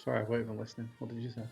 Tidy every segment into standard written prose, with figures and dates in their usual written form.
Sorry, I wasn't even listening. What did you say?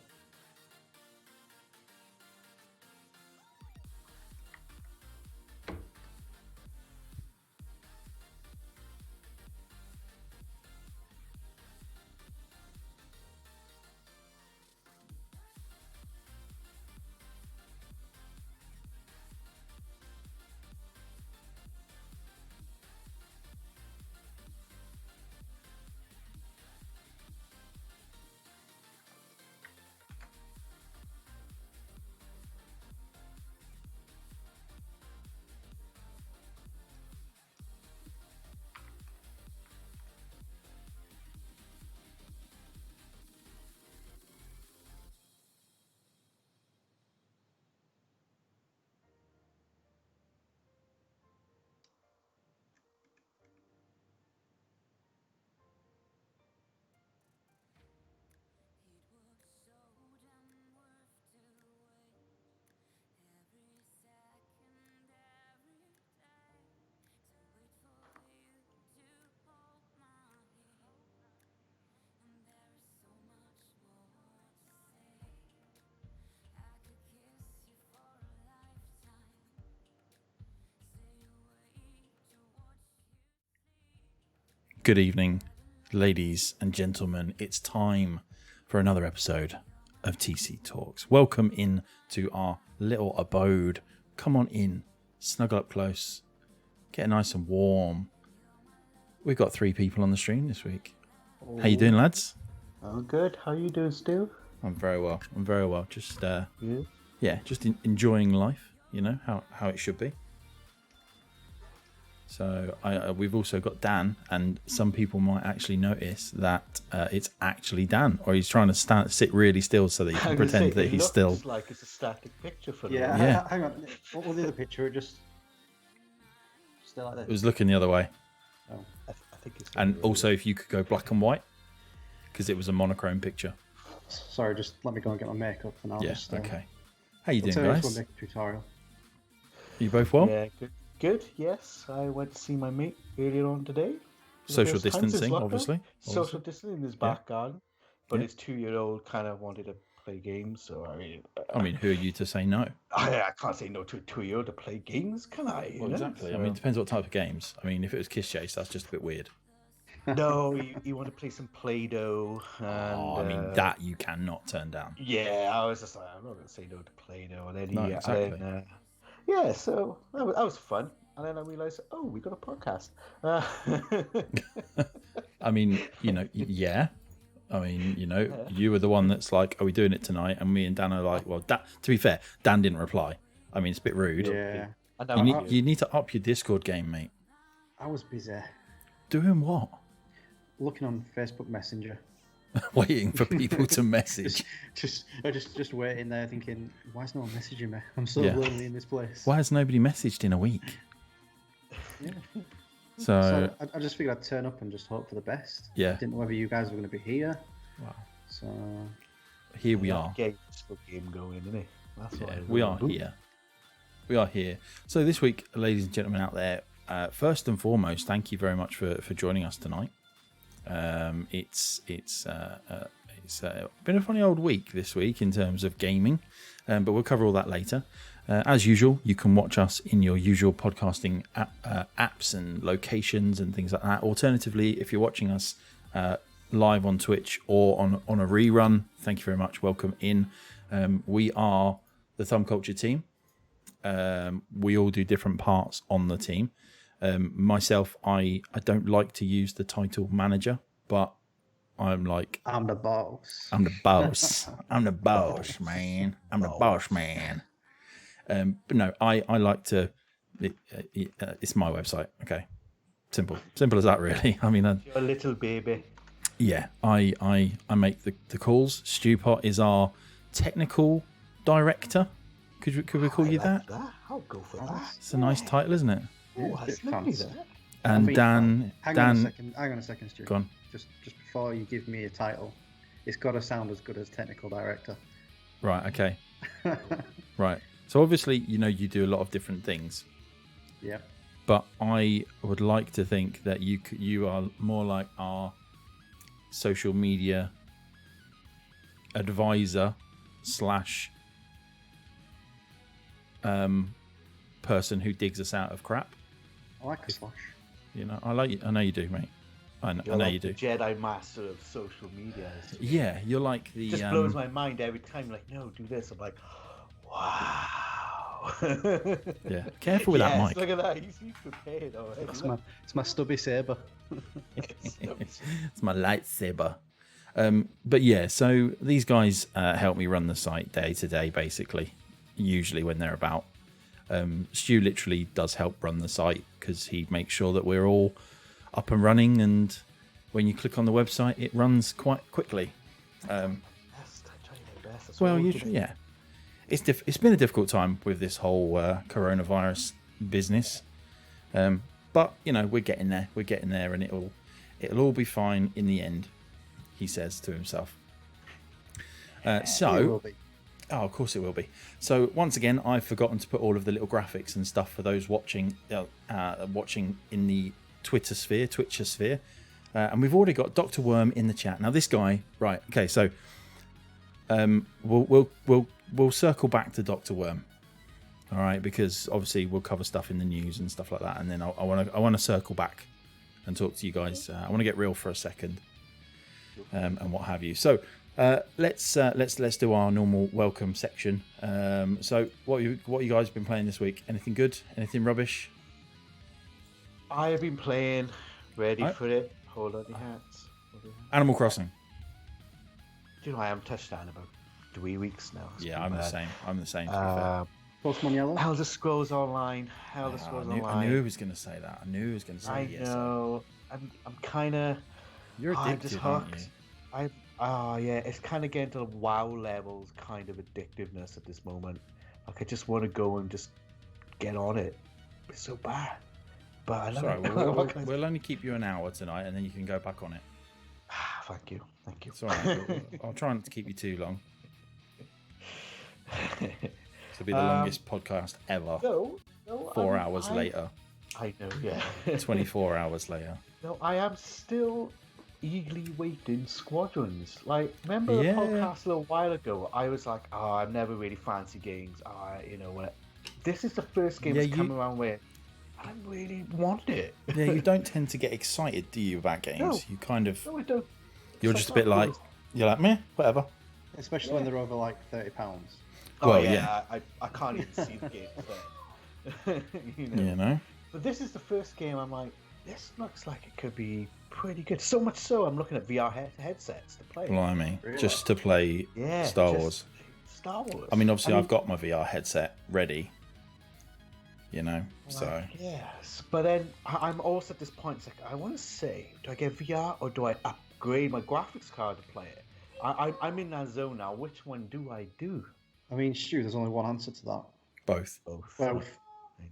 Good evening, ladies and gentlemen. It's time for another episode of TC Talks. Welcome in to our little abode. Come on in, snuggle up close, get nice and warm. We've got 3 people on the stream this week. How you doing, lads? Oh, good. How you doing, Stu? I'm very well. Just You? just enjoying life. You know how it should be. So we've also got Dan, and some people might actually notice that it's actually Dan, or he's trying to sit really still so that he can pretend that he's still. It looks like it's a static picture for Yeah, them. Yeah. Hang on. What was the other picture? Just still like this. It was looking the other way. Oh. I think it's. And also, if you could go black and white, because it was a monochrome picture. Sorry, just let me go and get my makeup, and I'll Yeah. just. Okay. How you I'll doing, tell you guys? this one make a tutorial. You both well? Yeah, good. Good. Yes, I went to see my mate earlier on today. For the Social first time since distancing, lockdown. obviously. Social distancing is Yeah. back on, but Yeah. his 2-year-old kind of wanted to play games. So I mean, who are you to say no? I can't say no to a 2-year-old to play games, can I? Well, exactly. So, I mean, it depends what type of games. I mean, if it was Kiss Chase, that's just a bit weird. no, you want to play some Play-Doh. And, I mean, that you cannot turn down. Yeah, I was just like, I'm not going to say no to Play-Doh. And then No, exactly. And then, yeah, so that was fun. And then I realized, oh, we got a podcast. I mean, yeah. I mean, you were the one that's like, are we doing it tonight? And me and Dan are like, well, to be fair, Dan didn't reply. I mean, it's a bit rude. Yeah. You need to up your Discord game, mate. I was busy Doing what? looking on Facebook Messenger. Waiting for people to message. just waiting there, thinking, why is no one messaging me? I'm so Yeah. lonely in this place. Why has nobody messaged in a week? Yeah. So I just figured I'd turn up and just hope for the best. Yeah. Didn't know whether you guys were going to be here. Wow. So Here we are. Game going, isn't it? That's Yeah, what we are here. We are here. So this week, ladies and gentlemen out there, first and foremost, thank you very much for joining us tonight. It's been a funny old week this week in terms of gaming, but we'll cover all that later. As usual, you can watch us in your usual podcasting apps and locations and things like that. Alternatively, if you're watching us live on Twitch or on a rerun, thank you very much. Welcome in. We are the Thumb Culture team. We all do different parts on the team. Myself, I don't like to use the title manager, but I'm like... I'm the boss. I'm the boss. I'm the boss, man. I'm the boss, man. But no, I like to... it's my website, okay? Simple as that, really. I mean... You're a little baby. Yeah, I make the calls. Stupot is our technical director. Could we call you that? I'll go for that. It's a nice title, isn't it? Oh, It's a that's bit lovely, fancy. that. And Dan, Hang on a second, Stu. Go on. Just before you give me a title, it's got to sound as good as technical director. Right, okay. Right. So obviously, you do a lot of different things, Yeah. but I would like to think that you are more like our social media advisor slash person who digs us out of crap. I like a slash. You know, I know you do, mate. I know like you do. The Jedi master of social media. Yeah, you're like the. It just blows my mind every time. Like, no, do this. I'm like, wow. Yeah, careful with that mic. Look at that. He's prepared already. It's my stubby saber. It's my lightsaber. But yeah, so these guys help me run the site day to day, basically. Usually when they're about. Stu literally does help run the site because he makes sure that we're all up and running, and when you click on the website, it runs quite quickly. Yeah, it's been a difficult time with this whole coronavirus business, but you know we're getting there, and it'll all be fine in the end, he says to himself. It will be. Oh, of course it will be. So once again, I've forgotten to put all of the little graphics and stuff for those watching in the Twitcher sphere, and we've already got Dr. Worm in the chat. Now this guy, right? Okay, so we'll circle back to Dr. Worm, all right? Because obviously we'll cover stuff in the news and stuff like that, and then I want to circle back and talk to you guys. I want to get real for a second, and what have you. So. Let's do our normal welcome section. So what you guys been playing this week? Anything good? Anything rubbish? I have been playing. Ready for it? Hold on your hats. Animal Crossing. Do you know I haven't touched that in about 3 weeks now? Yeah, I'm the same. To be fair. Pokemon Yellow. Elder Scrolls Online. I knew he was going to say that. I know. I'm kind of. You're addicted, aren't you? Yeah, it's kind of getting to WoW levels kind of addictiveness at this moment. Like I just want to go and just get on it. It's so bad, but I love it. We'll only keep you an hour tonight, and then you can go back on it. Thank you. It's all right. I'll try not to keep you too long. It'll be the longest podcast ever. No, 4 hours later. I know, yeah. 24 hours later. No, I am still eagerly waiting Squadrons. Like, remember the podcast a little while ago? I was like, I've never really fancied games. This is the first game that's come around where I really want it. Yeah, you don't tend to get excited, do you, about games? No. You kind of. No, I don't. You're just a bit like, you're like, meh, whatever. Especially when they're over like £30. Well, yeah. I can't even see the game. You know. But this is the first game I'm like, this looks like it could be pretty good. So much so, I'm looking at VR headsets to play. Blimey, just to play Star Wars. Star Wars. I mean, obviously, I've got my VR headset ready. You know, so. Yes, but then I'm also at this point. It's like I want to say, do I get VR or do I upgrade my graphics card to play it? I'm in that zone now. Which one do I do? I mean, Stu, there's only one answer to that. Both. I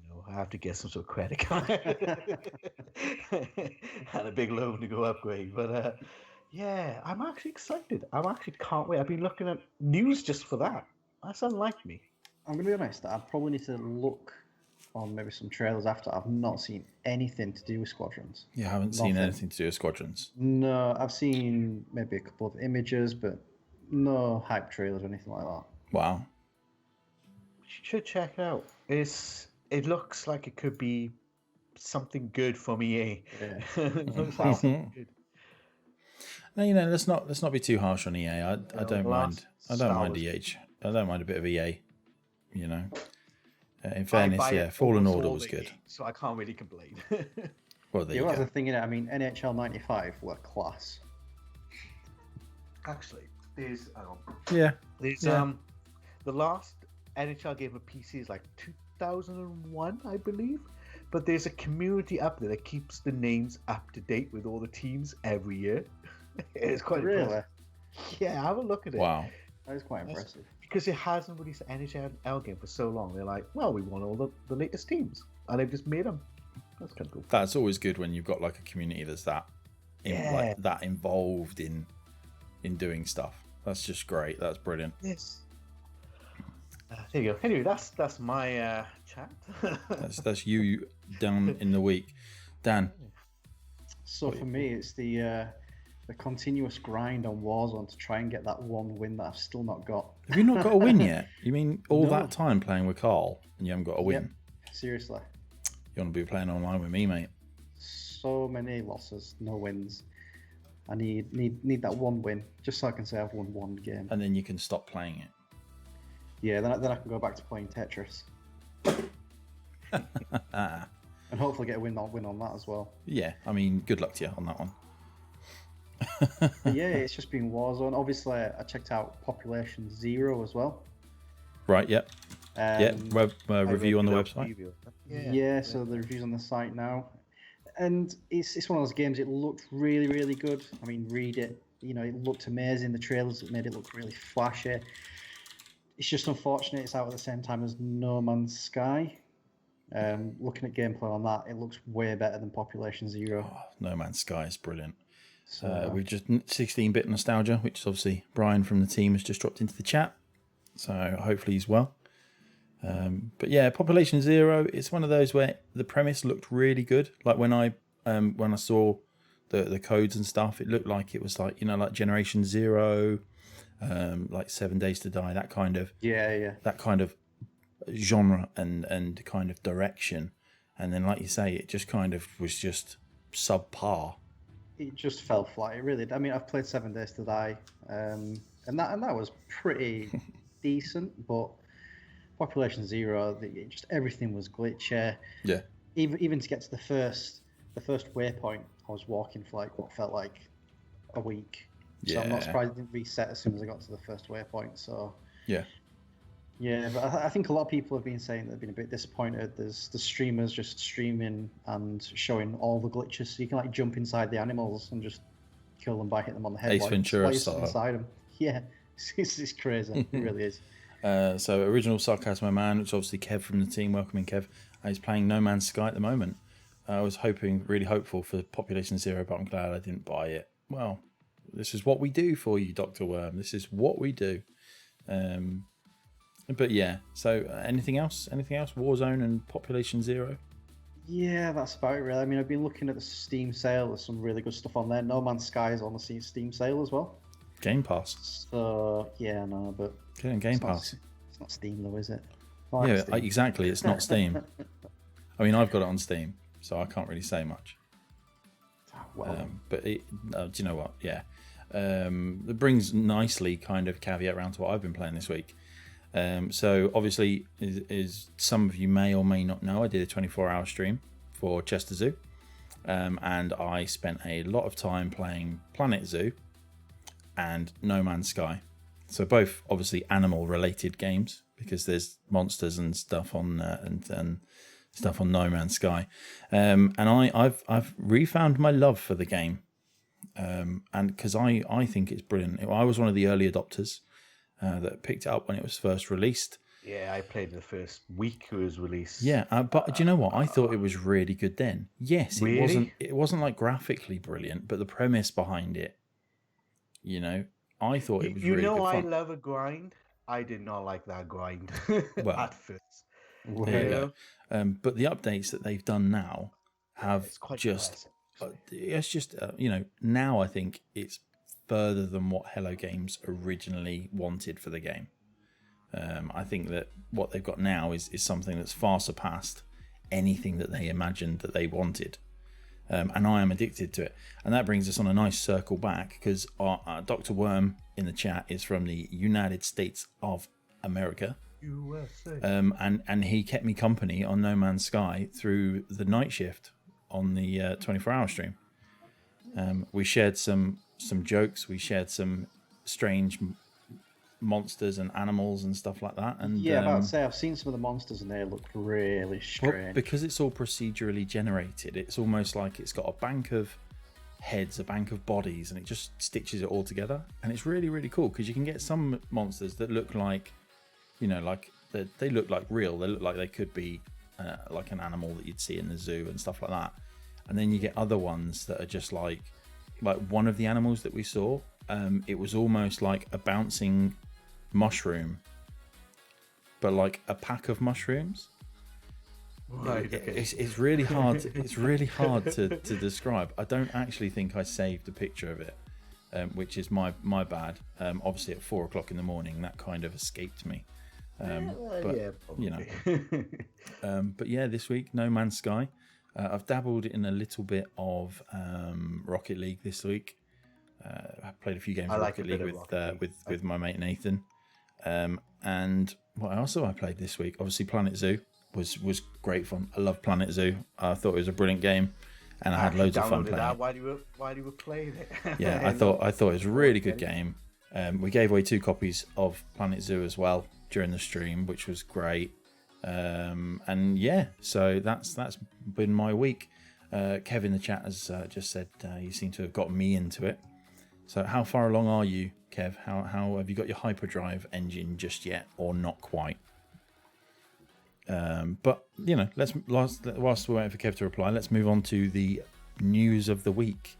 know. I have to get some sort of credit card and a big loan to go upgrade. But yeah, I'm actually excited. I actually can't wait. I've been looking at news just for that. That's unlike me. I'm going to be honest. I probably need to look on maybe some trailers after. I've not seen anything to do with Squadrons. You haven't seen anything to do with Squadrons? No, I've seen maybe a couple of images, but no hype trailers or anything like that. Wow. You should check it out. It looks like it could be something good from EA. Yeah. It looks like something good. No, you know, let's not be too harsh on EA. I don't mind. I don't mind EA. I don't mind a bit of EA. You know. In fairness, Fallen Order was good. So I can't really complain. Well, there you go. The thing in it. I mean, NHL '95 were class. Actually, there's the last NHL game for PC is like 2001, I believe. But there's a community up there that keeps the names up to date with all the teams every year. It's quite impressive. Yeah, have a look at it. Wow. That is quite impressive. Because it hasn't released an NHL game for so long. They're like, well, we want all the latest teams. And they've just made them. That's kind of cool. That's always good when you've got like a community that's that involved in doing stuff. That's just great. That's brilliant. Yes. There you go. Anyway, that's my chat. that's you down in the week. Dan. So for me, it's the the continuous grind on Warzone to try and get that one win that I've still not got. Have you not got a win yet? You mean all No. that time playing with Carl and you haven't got a win? Yep, seriously. You want to be playing online with me, mate? So many losses, no wins. I need that one win just so I can say I've won one game. And then you can stop playing it. Yeah, then I can go back to playing Tetris. And hopefully get a win on that as well. Yeah, I mean, good luck to you on that one. But yeah, it's just been Warzone. Obviously, I checked out Population Zero as well. Right, yep. Web review on the website. Yeah, so the review's on the site now. And it's one of those games, it looked really, really good. I mean, read it. You know, it looked amazing. The trailers made it look really flashy. It's just unfortunate it's out at the same time as No Man's Sky. Looking at gameplay on that, it looks way better than Population Zero. Oh, No Man's Sky is brilliant. So, We've just 16-bit nostalgia, which is obviously Brian from the team has just dropped into the chat. So hopefully he's well. But yeah, Population Zero, it's one of those where the premise looked really good. Like when I saw the codes and stuff, it looked like it was like, you know, like Generation Zero, like 7 Days to Die, that kind of that kind of genre and kind of direction. And then, like you say, it just kind of was just subpar. it just fell flat. It really did. I mean, I've played 7 Days to Die, and that was pretty decent, but Population Zero, just everything was glitchy. Yeah. Even to get to the first waypoint, I was walking for like what felt like a week. So I'm not surprised it didn't reset as soon as I got to the first waypoint. So yeah, but I think a lot of people have been saying they've been a bit disappointed. There's the streamers just streaming and showing all the glitches, so you can like jump inside the animals and just kill them by hitting them on the head. Ace Ventura style. Inside them. Yeah, it's crazy. It really is. So original Sarcasmo Man, which is obviously Kev from the team, welcoming Kev, is playing No Man's Sky at the moment. I was really hopeful for Population Zero, but I'm glad I didn't buy it. Well, this is what we do for you, Dr. Worm. This is what we do. But yeah, so anything else? Warzone and Population Zero? Yeah, that's about it really. I mean, I've been looking at the Steam sale. There's some really good stuff on there. No Man's Sky is on the Steam sale as well. Game Pass. So, yeah, no, but... Okay, Game Pass. It's not Steam though, is it? Yeah, exactly. It's not Steam. I mean, I've got it on Steam, so I can't really say much. Well, But do you know what? Yeah. It brings nicely kind of caveat around to what I've been playing this week. So obviously, is some of you may or may not know, I did a 24-hour stream for Chester Zoo, and I spent a lot of time playing Planet Zoo and No Man's Sky. So both obviously animal-related games because there's monsters and stuff on and stuff on No Man's Sky, and I've refound my love for the game, and because I think it's brilliant. I was one of the early adopters that picked it up when it was first released. Yeah, I played the first week it was released. Yeah, but do you know what? I thought it was really good then. Yes, Really? It wasn't like graphically brilliant, but the premise behind it, you know, I thought it was really good I fun. love a grind. I did not like that grind at first. There you go. But the updates that they've done now have It's quite just, impressive. it's just, you know, now I think it's further than what Hello Games originally wanted for the game. I think that what they've got now is something that's far surpassed anything that they imagined that they wanted. And I am addicted to it. And that brings us on a nice circle back because our Dr. Worm in the chat is from the United States of America. USA. And he kept me company on No Man's Sky through the night shift on the 24-hour stream. We shared some jokes. We shared some strange monsters and animals and stuff like that. And yeah, about to say, I've seen some of the monsters and they look really strange. Well, because it's all procedurally generated, it's almost like it's got a bank of heads, a bank of bodies, and it just stitches it all together. And it's really, really cool because you can get some monsters that look like, you know, like they look like real. They look like they could be like an animal that you'd see in the zoo and stuff like that. And then you get other ones that are just like one of the animals that we saw. It was almost like a bouncing mushroom, but like a pack of mushrooms. Right. Okay. It's really hard. It's really hard to describe. I don't actually think I saved a picture of it. which is my bad. Obviously, at 4 o'clock in the morning, that kind of escaped me. But yeah, this week, No Man's Sky. I've dabbled in a little bit of Rocket League this week. I played a few games of Rocket League with my mate Nathan. And what else have I played this week? Obviously, Planet Zoo was great fun. I love Planet Zoo. I thought it was a brilliant game, and I had loads of fun playing it. Why do you play it? Yeah, I thought it was a really good game. We gave away 2 copies of Planet Zoo as well during the stream, which was great. And yeah, so that's been my week. Kev in the chat has just said you seem to have got me into it. So how far along are you, Kev? How have you got your hyperdrive engine just yet, or not quite? But you know, whilst we're waiting for Kev to reply, let's move on to the news of the week.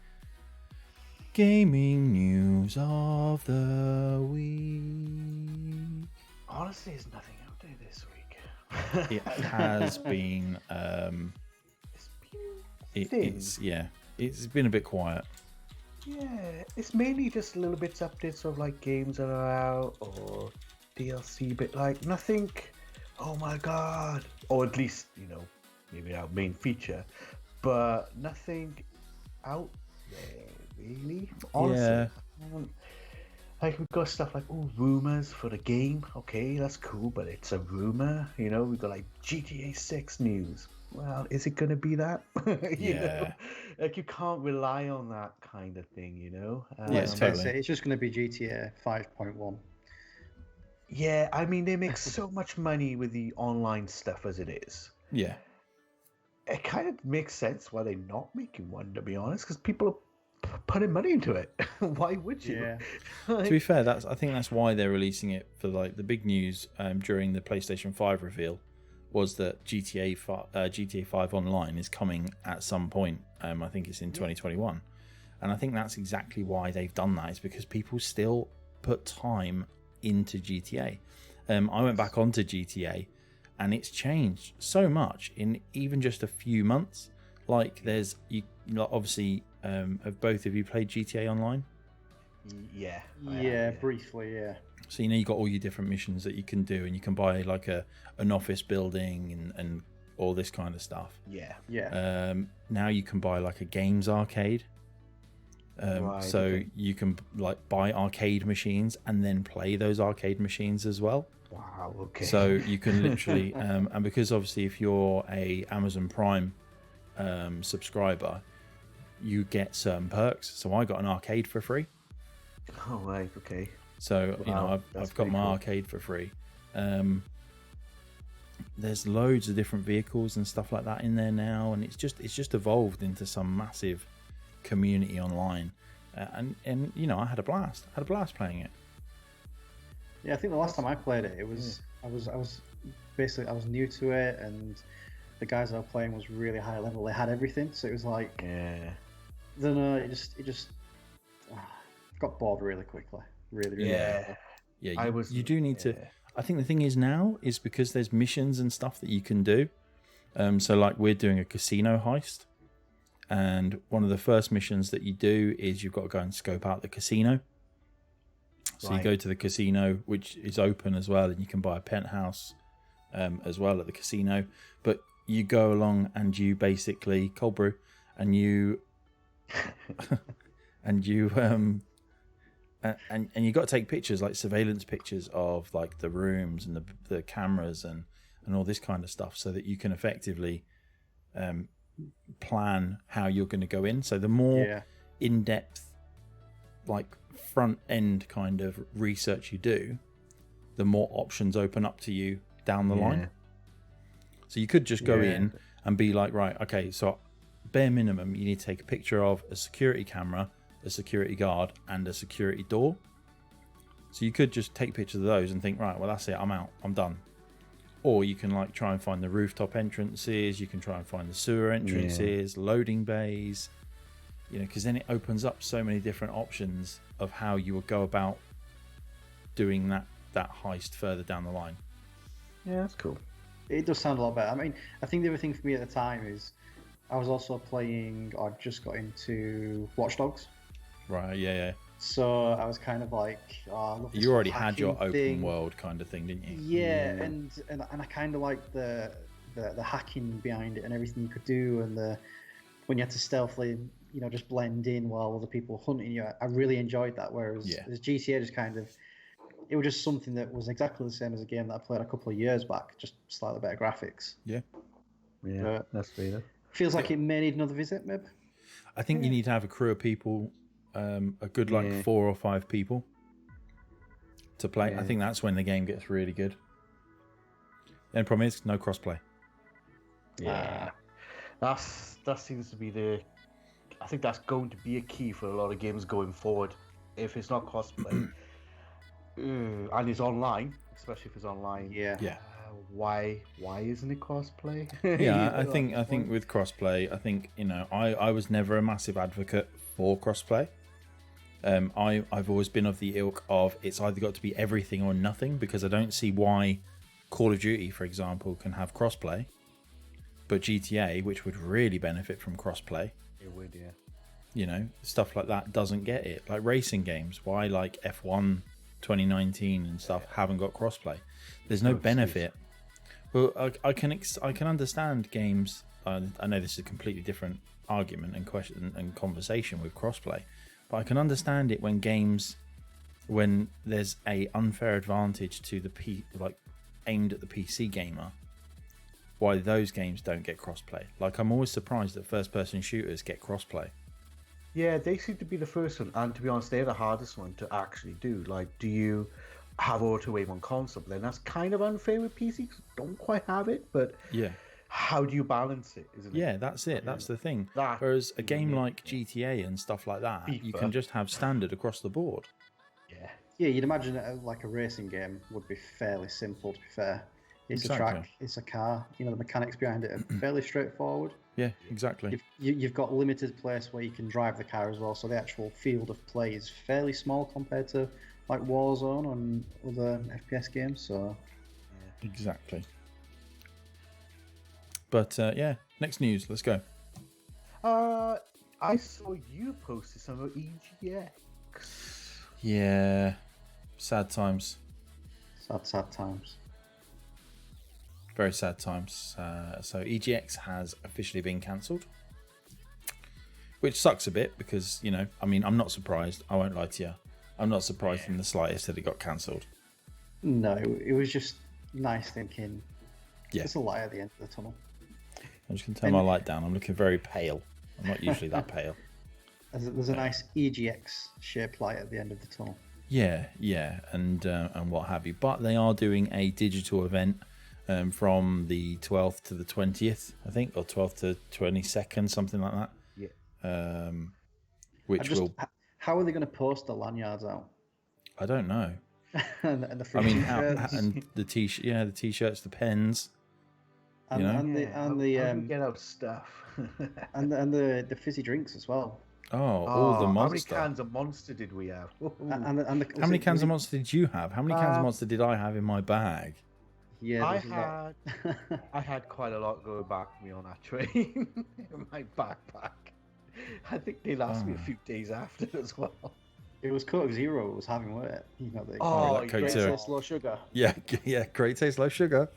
Gaming news of the week. Honestly, there's nothing out there this week. It has been. It's been a bit quiet. Yeah, it's mainly just little bits updates of like games that are out or DLC, but like nothing. Oh my god! Or at least maybe our main feature, but nothing out there really. Honestly, yeah. Like we've got stuff like rumors for the game. Okay, that's cool, but it's a rumor. We've got like GTA 6 news. Well, is it going to be that? you know? Like you can't rely on that kind of thing, Let's face it, it's just going to be GTA 5.1. Yeah, I mean, they make so much money with the online stuff as it is. Yeah. It kind of makes sense why they're not making one, to be honest, because people are putting money into it. Why would you? Yeah. To be fair, I think that's why they're releasing it for like the big news during the PlayStation 5 reveal. Was that GTA 5 Online is coming at some point. I think it's in 2021. And I think that's exactly why they've done that, is because people still put time into GTA. I went back onto GTA and it's changed so much in even just a few months. Like obviously, have both of you played GTA Online? Yeah. Yeah, briefly, yeah. So you got all your different missions that you can do, and you can buy like an office building and all this kind of stuff. Yeah. Now you can buy like a games arcade. You can like buy arcade machines and then play those arcade machines as well. Wow. Okay. So you can literally, and because obviously if you're a Amazon Prime subscriber, you get certain perks. So I got an arcade for free. Oh right. Okay. So I've got my arcade for free. There's loads of different vehicles and stuff like that in there now, and it's just evolved into some massive community online. And I had a blast. Playing it. Yeah, I think the last time I played it, I was new to it, and the guys I was playing was really high level. They had everything, so it was like, I don't know, it just got bored really quickly. Really. Yeah. You do need to. I think the thing is now is because there's missions and stuff that you can do. So like we're doing a casino heist, and one of the first missions that you do is you've got to go and scope out the casino. So you go to the casino, which is open as well, and you can buy a penthouse as well at the casino. But you go along and you basically cold brew, and you and you you got to take pictures, like surveillance pictures of like the rooms and the cameras and all this kind of stuff, so that you can effectively plan how you're going to go in. So the more in-depth, like front end kind of research you do, the more options open up to you down the line. So you could just go in and be like, right, okay, so bare minimum you need to take a picture of a security camera, a security guard, and a security door. So you could just take pictures of those and think, right, well that's it, I'm out, I'm done. Or you can like try and find the rooftop entrances, you can try and find the sewer entrances, loading bays, because then it opens up so many different options of how you would go about doing that heist further down the line. Yeah, that's cool. It does sound a lot better. I mean, I think the other thing for me at the time is I was also playing, I've just got into Watch Dogs. Right, yeah. So I was kind of like, oh, I love this you already had your open thing. world kind of thing, didn't you? Yeah, and I kind of liked the hacking behind it and everything you could do, and when you had to stealthily, just blend in while other people were hunting you. I really enjoyed that. Whereas GTA just kind of, it was just something that was exactly the same as a game that I played a couple of years back, just slightly better graphics. Yeah, that's fair. Feels like it may need another visit, maybe. I think you need to have a crew of people, a good 4 or 5 people to play. I think that's when the game gets really good. And the problem is no crossplay. Yeah, that seems to be I think that's going to be a key for a lot of games going forward. If it's not crossplay, and it's online, especially if it's online. Yeah. Why isn't it crossplay? Yeah, I think with crossplay, I think I was never a massive advocate for crossplay. I've always been of the ilk of it's either got to be everything or nothing, because I don't see why Call of Duty, for example, can have crossplay, but GTA, which would really benefit from crossplay, it would, yeah. Stuff like that doesn't get it. Like racing games, why like F1 2019 and stuff haven't got crossplay? There's no benefit. Well, I can understand games. I know this is a completely different argument and question and conversation with crossplay, but I can understand it when there's a unfair advantage to the aimed at the PC gamer. Why those games don't get crossplay? Like, I'm always surprised that first-person shooters get crossplay. Yeah, they seem to be the first one, and to be honest, they're the hardest one to actually do. Like, do you have auto aim on console? Then that's kind of unfair with PC because don't quite have it. But how do you balance it? Isn't it? Yeah, that's it. That's the thing. Whereas a game like GTA and stuff like that, FIFA, you can just have standard across the board. Yeah, you'd imagine that like a racing game would be fairly simple. To be fair, it's a track, it's a car. The mechanics behind it are fairly straightforward. Yeah, exactly. You've got limited place where you can drive the car as well, so the actual field of play is fairly small compared to like Warzone and other FPS games. So exactly. But next news. Let's go. I saw you posted some of EGX. Yeah, sad times. Sad times. Very sad times. So EGX has officially been cancelled, which sucks a bit because, I'm not surprised. I won't lie to you. I'm not surprised in the slightest that it got cancelled. No, it was just nice thinking. There's a light at the end of the tunnel. I'm just going to turn my light down. I'm looking very pale. I'm not usually that pale. There's a nice EGX shaped light at the end of the tunnel. Yeah, and what have you. But they are doing a digital event from the 12th to the 20th, I think, or 12th to 22nd, something like that. Yeah. How are they going to post the lanyards out? I don't know. and the t-shirts. And the the t-shirts, the pens. And the get out stuff. and the fizzy drinks as well. Oh, all the Monster. How many cans of Monster did we have? How many cans of Monster did you have? How many cans of Monster did I have in my bag? Yeah, I had quite a lot going back to me on that train in my backpack. I think they lasted me a few days after as well. It was Coke Zero. It was having with it. Coke Great Zero. Taste, low sugar. Yeah, great taste, low sugar.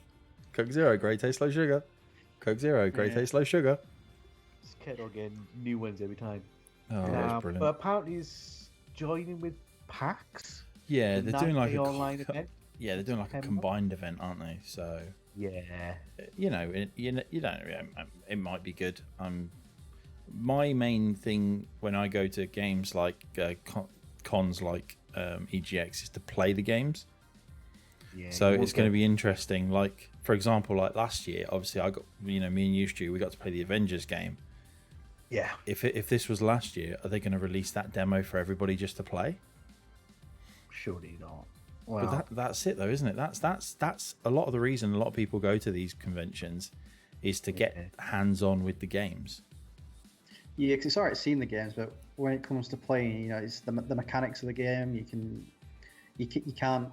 Coke Zero, great taste, low sugar. Coke Zero, great taste, low sugar. Just kept on getting new ones every time. Oh, that's brilliant. But apparently he's joining with PAX. Yeah, they're doing like online event. Yeah, they're doing like a combined event, aren't they? So yeah, it might be good. My main thing when I go to games like cons like EGX is to play the games. Yeah, so it's going to be interesting. Like for example, like last year, obviously I got me and you, Stu, we got to play the Avengers game. Yeah. If this was last year, are they going to release that demo for everybody just to play? Surely not. Well, but that's it though, isn't it? That's a lot of the reason a lot of people go to these conventions is to get hands-on with the games. Yeah, because it's alright seeing the games, but when it comes to playing, it's the mechanics of the game. You can't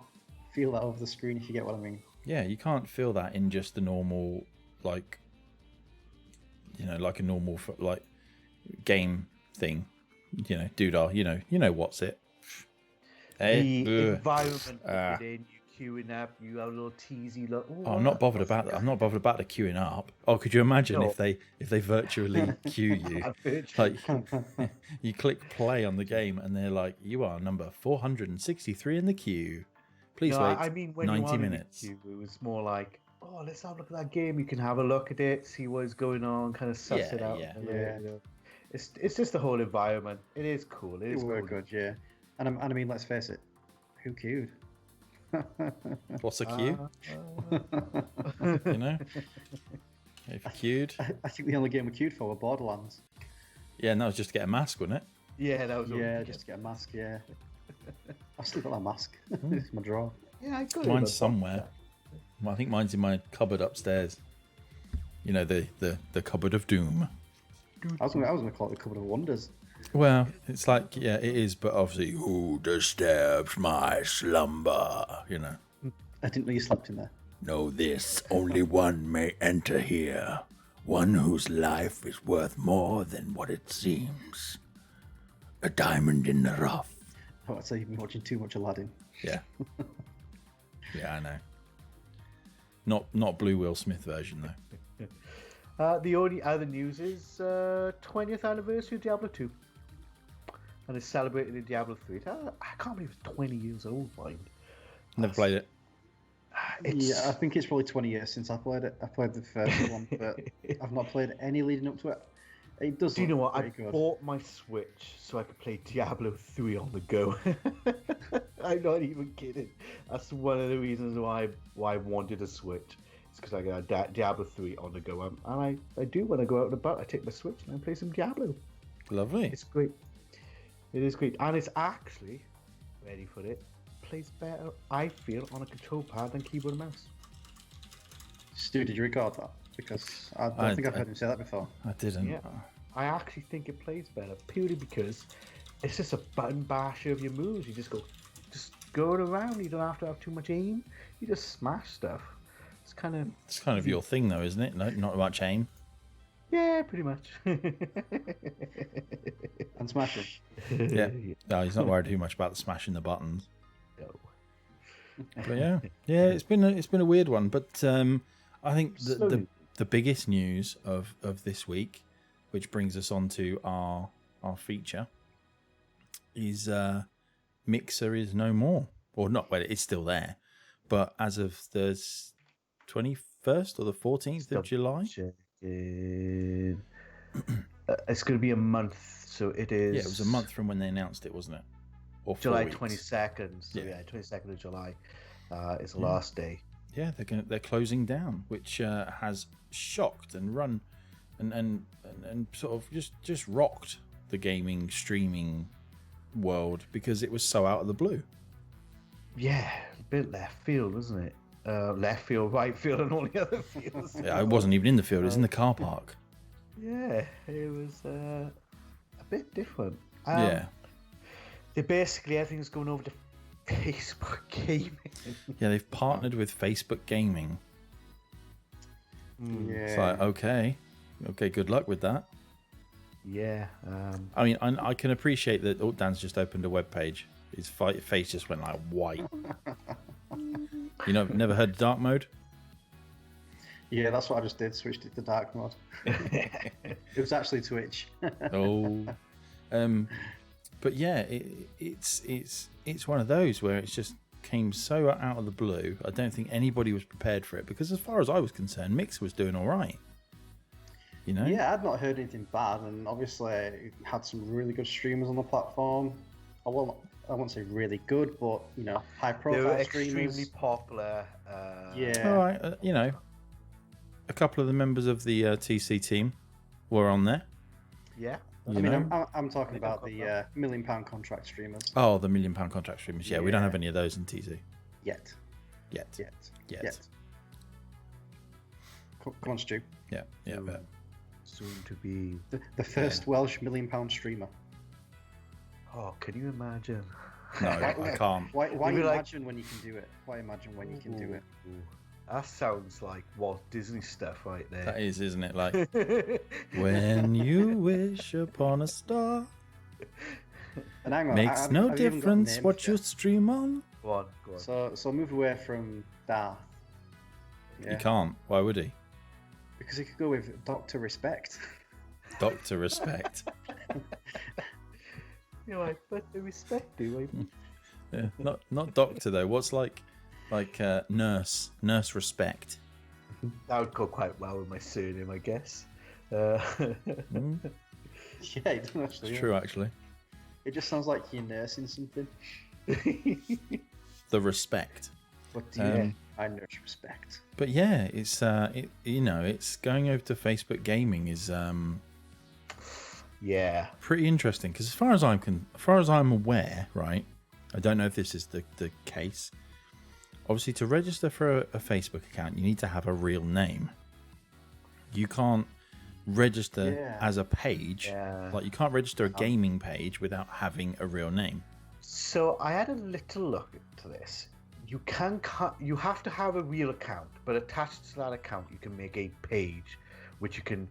feel that over the screen, if you get what I mean. Yeah, you can't feel that in just the normal like a normal game thing. Doodah, what's it. The environment that you're in, you queuing up, you have a little teasy look. Oh, I'm not bothered about that. I'm not bothered about the queuing up. Oh, could you imagine if they virtually queue you? Like you click play on the game and they're like, you are number 463 in the queue. Please wait. I mean, when 90 you minutes. Queue, it was more like, oh, let's have a look at that game. You can have a look at it, see what's going on, kind of suss it out. Yeah. You know. It's just the whole environment. It is cool. It is cool. Good, yeah. And I mean, let's face it, who queued? What's a queue? You know? If you queued. I think the only game we queued for were Borderlands. Yeah, and that was just to get a mask, wasn't it? Yeah, that was just to get a mask, yeah. I've still got that mask. It's my drawer. Yeah, I got mine's somewhere. I think mine's in my cupboard upstairs. You know, the cupboard of doom. I was gonna call it the cupboard of wonders. Well, it's like, yeah, it is, but obviously, who disturbs my slumber? You know. I didn't know you slept in there. Know this, only one may enter here. One whose life is worth more than what it seems. A diamond in the rough. Oh, I'd say you've been watching too much Aladdin. Yeah. Yeah, I know. Not Blue Will Smith version, though. The only other news is 20th anniversary of Diablo 2. And it's celebrated in Diablo 3. I can't believe it's 20 years old, mind. Never played it. Yeah, I think it's probably 20 years since I played it. I played the first one, but I've not played any leading up to it. It does. Do you know what? I good. bought my Switch so I could play Diablo 3 on the go. I'm not even kidding. That's one of the reasons why I wanted a Switch. It's because I got Diablo 3 on the go. And I do when I go out and about. I take my Switch and I play some Diablo. Lovely. It's great. It is great. And it's actually, ready for it, plays better, I feel, on a control pad than keyboard and mouse. Stu, did you record that? Because I don't think I've heard him say that before. I didn't. Yeah, I actually think it plays better, purely because it's just a button basher of your moves. You just go around. You don't have to have too much aim. You just smash stuff. It's kind of your thing, though, isn't it? No, not much aim. Yeah, pretty much. And smashing. Yeah. No, he's not worried too much about smashing the buttons. No. But yeah, it's been a weird one. But I think the biggest news of this week, which brings us on to our feature, is Mixer is no more, or not. Well, it's still there, but as of the 21st or the 14th of July. It's going to be a month, so it is. Yeah, it was a month from when they announced it, wasn't it? Or July 22nd. So yeah, 22nd of July is the last day. Yeah, they're closing down, which has shocked and run and sort of just rocked the gaming streaming world because it was so out of the blue. Yeah, a bit left field, wasn't it? Left field, right field, and all the other fields. Yeah, it wasn't even in the field; it was in the car park. Yeah, it was a bit different. Yeah, basically everything's going over to Facebook Gaming. Yeah, they've partnered with Facebook Gaming. Yeah. It's like, okay, good luck with that. Yeah. I mean, I can appreciate that. Oh, Dan's just opened a web page. His face just went like white. You know, never heard of dark mode? Yeah, that's what I just did. Switched it to dark mode. It was actually Twitch. Oh. But yeah, it's one of those where it's just came so out of the blue. I don't think anybody was prepared for it because, as far as I was concerned, Mixer was doing all right. You know? Yeah, I'd not heard anything bad, and obviously it had some really good streamers on the platform. I won't say really good, but you know, high-profile they were streamers. extremely popular. Yeah. All right, you know, a couple of the members of the TC team were on there. Yeah. I mean, I'm talking about the £1 million contract streamers. Oh, the £1 million contract streamers. Yeah, we don't have any of those in TC. Yet. Come on, Stu. Yeah. Soon to be the first Welsh £1 million streamer. Oh, can you imagine? No, I can't. Why imagine when you can do it? Why imagine when you can do it? That sounds like Walt Disney stuff right there. That is, isn't it? Like, when you wish upon a star. And hang on, Makes no difference what you stream on. Go on. So move away from Darth. Yeah. He can't. Why would he? Because he could go with Dr. Respect. Dr. Respect. You're like, but the respect, do I? Yeah, not doctor though. What's like nurse Respect? That would go quite well with my surname, I guess. Yeah, it doesn't actually. It's true, actually. It just sounds like you're nursing something. The Respect. What do you? I nurse respect. But yeah, it's it's going over to Facebook Gaming is yeah, pretty interesting because as far as I'm aware, right? I don't know if this is the case. Obviously, to register for a Facebook account, you need to have a real name. You can't register as a page. Yeah. Like, you can't register a gaming page without having a real name. So I had a little look into this. You have to have a real account, but attached to that account, you can make a page, which you can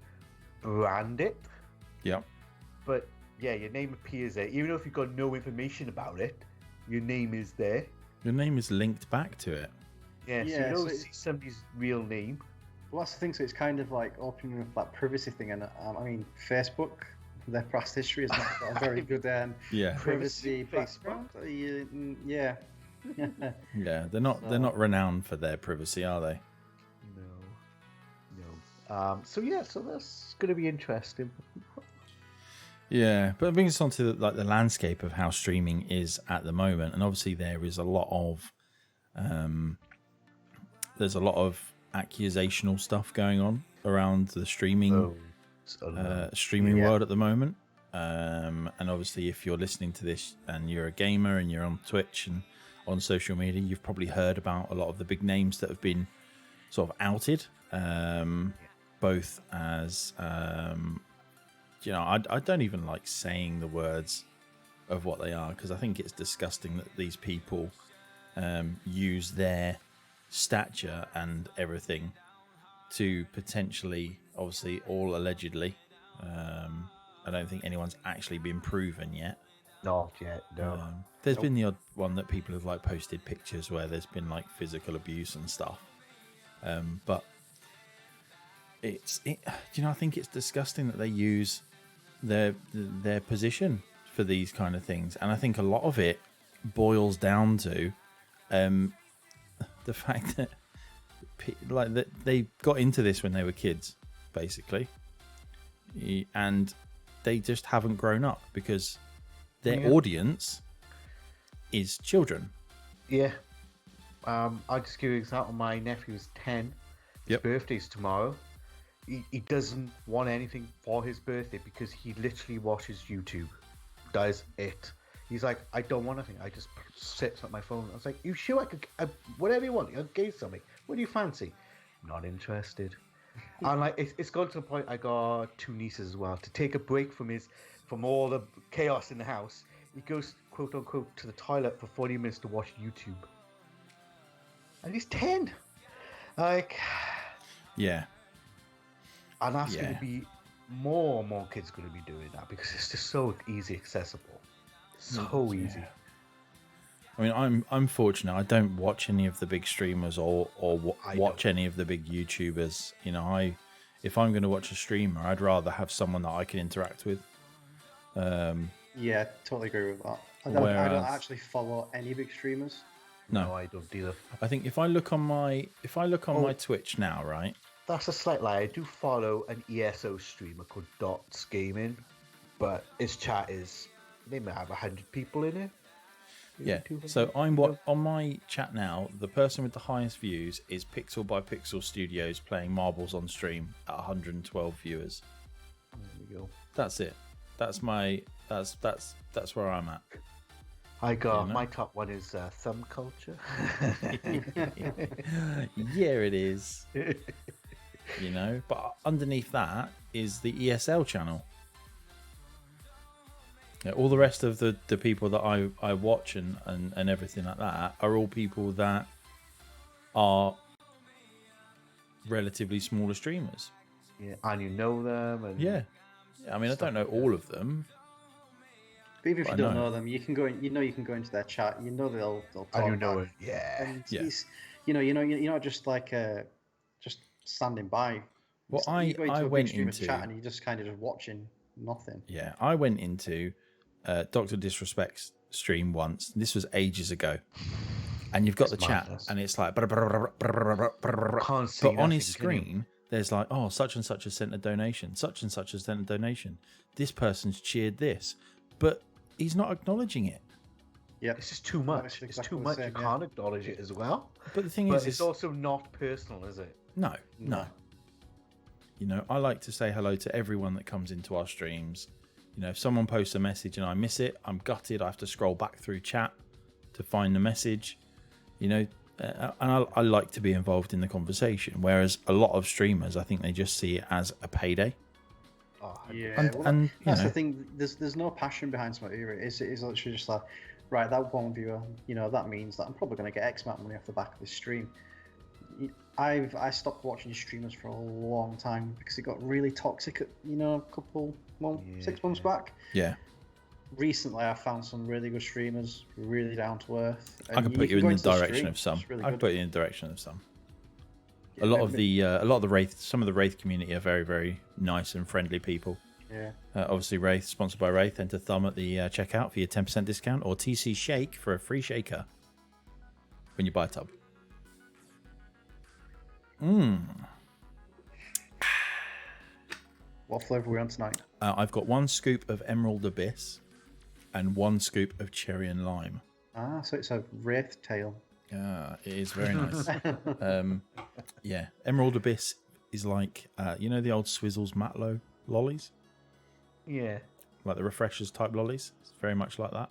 brand it. Yeah. But yeah, your name appears there. Even if you've got no information about it, your name is there. Your name is linked back to it. Yeah, so you don't see somebody's real name. Well, that's the thing. So it's kind of like opening up that privacy thing. And I mean, Facebook, their past history is not got a very good privacy background. Yeah. Yeah, they're not renowned for their privacy, are they? No. So that's going to be interesting. Yeah, but it brings us on to the landscape of how streaming is at the moment, and obviously there is a lot of accusational stuff going on around the streaming world at the moment. And obviously, if you're listening to this and you're a gamer and you're on Twitch and on social media, you've probably heard about a lot of the big names that have been sort of outed, both as I don't even like saying the words of what they are because I think it's disgusting that these people use their stature and everything to potentially, obviously, all allegedly. I don't think anyone's actually been proven yet. Not yet, no. There's been the odd one that people have like posted pictures where there's been like physical abuse and stuff. But I think it's disgusting that they use their position for these kind of things, and I think a lot of it boils down to the fact that that they got into this when they were kids, basically, and they just haven't grown up because their audience is children. Yeah. I'll just give you an example. My nephew's 10. His birthday's tomorrow. He doesn't want anything for his birthday because he literally watches YouTube. Does it. He's like, I don't want anything. I just sit at my phone. I was like, you sure I could... whatever you want. I'll give something. What do you fancy? Not interested. And like, it's gone to the point, I got 2 nieces as well. To take a break from all the chaos in the house, he goes, quote unquote, to the toilet for 40 minutes to watch YouTube. And he's 10. Like... Yeah. And that's going to be more and more kids going to be doing that because it's just so easy accessible. So easy. I mean, I'm fortunate. I don't watch any of the big streamers or watch any of the big YouTubers. You know, if I'm going to watch a streamer, I'd rather have someone that I can interact with. Yeah, totally agree with that. I don't actually follow any big streamers. No, I don't either. I think if I look on my my Twitch now, right? That's a slight lie. I do follow an ESO streamer called Dots Gaming, but his chat is, they may have 100 people in it. Yeah. So I'm on my chat now. The person with the highest views is Pixel by Pixel Studios playing marbles on stream at 112 viewers. There we go. That's it. That's where I'm at. I got my top one is Thumb Culture. Yeah, it is. You know, but underneath that is the ESL channel. Yeah, all the rest of the people that I watch and everything like that are all people that are relatively smaller streamers. Yeah, and you know them. And yeah. I mean, I don't know all of them. But even if you don't know them, you can go in, you can go into their chat. They'll talk. And you know it. Yeah. And you're not just like just standing by. Well, you go into I a went big into chat and you're just kind of just watching nothing. Yeah, I went into Dr. Disrespect's stream once. This was ages ago. And you've got the chat, and it's like, but on his screen, there's like, oh, such and such has sent a donation, such and such has sent a donation. This person's cheered this, but he's not acknowledging it. Yeah, it's just too much. It's too much. You can't acknowledge it as well. But the thing is, it's also not personal, is it? No. I like to say hello to everyone that comes into our streams. If someone posts a message and I miss it, I'm gutted. I have to scroll back through chat to find the message. And I like to be involved in the conversation. Whereas a lot of streamers, I think they just see it as a payday. Oh, yeah. And that's the thing. There's no passion behind something here. It's literally just like, right, that one viewer, that means that I'm probably going to get X amount of money off the back of this stream. I stopped watching streamers for a long time because it got really toxic at, a couple 6 months back. Yeah. Recently, I found some really good streamers, really down to earth. I can put you in the direction of some. I can put you in the direction of some. A lot of the Wraith, some of the Wraith community are very, very nice and friendly people. Yeah. Obviously, Wraith, sponsored by Wraith. Enter thumb at the checkout for your 10% discount, or TC Shake for a free shaker when you buy a tub. What flavour are we on tonight? I've got 1 scoop of Emerald Abyss and 1 scoop of Cherry and Lime. Ah, so it's a Wraith tail. It is very nice. Yeah, Emerald Abyss is like, the old Swizzles Matlow lollies? Yeah. Like the Refreshers type lollies. It's very much like that.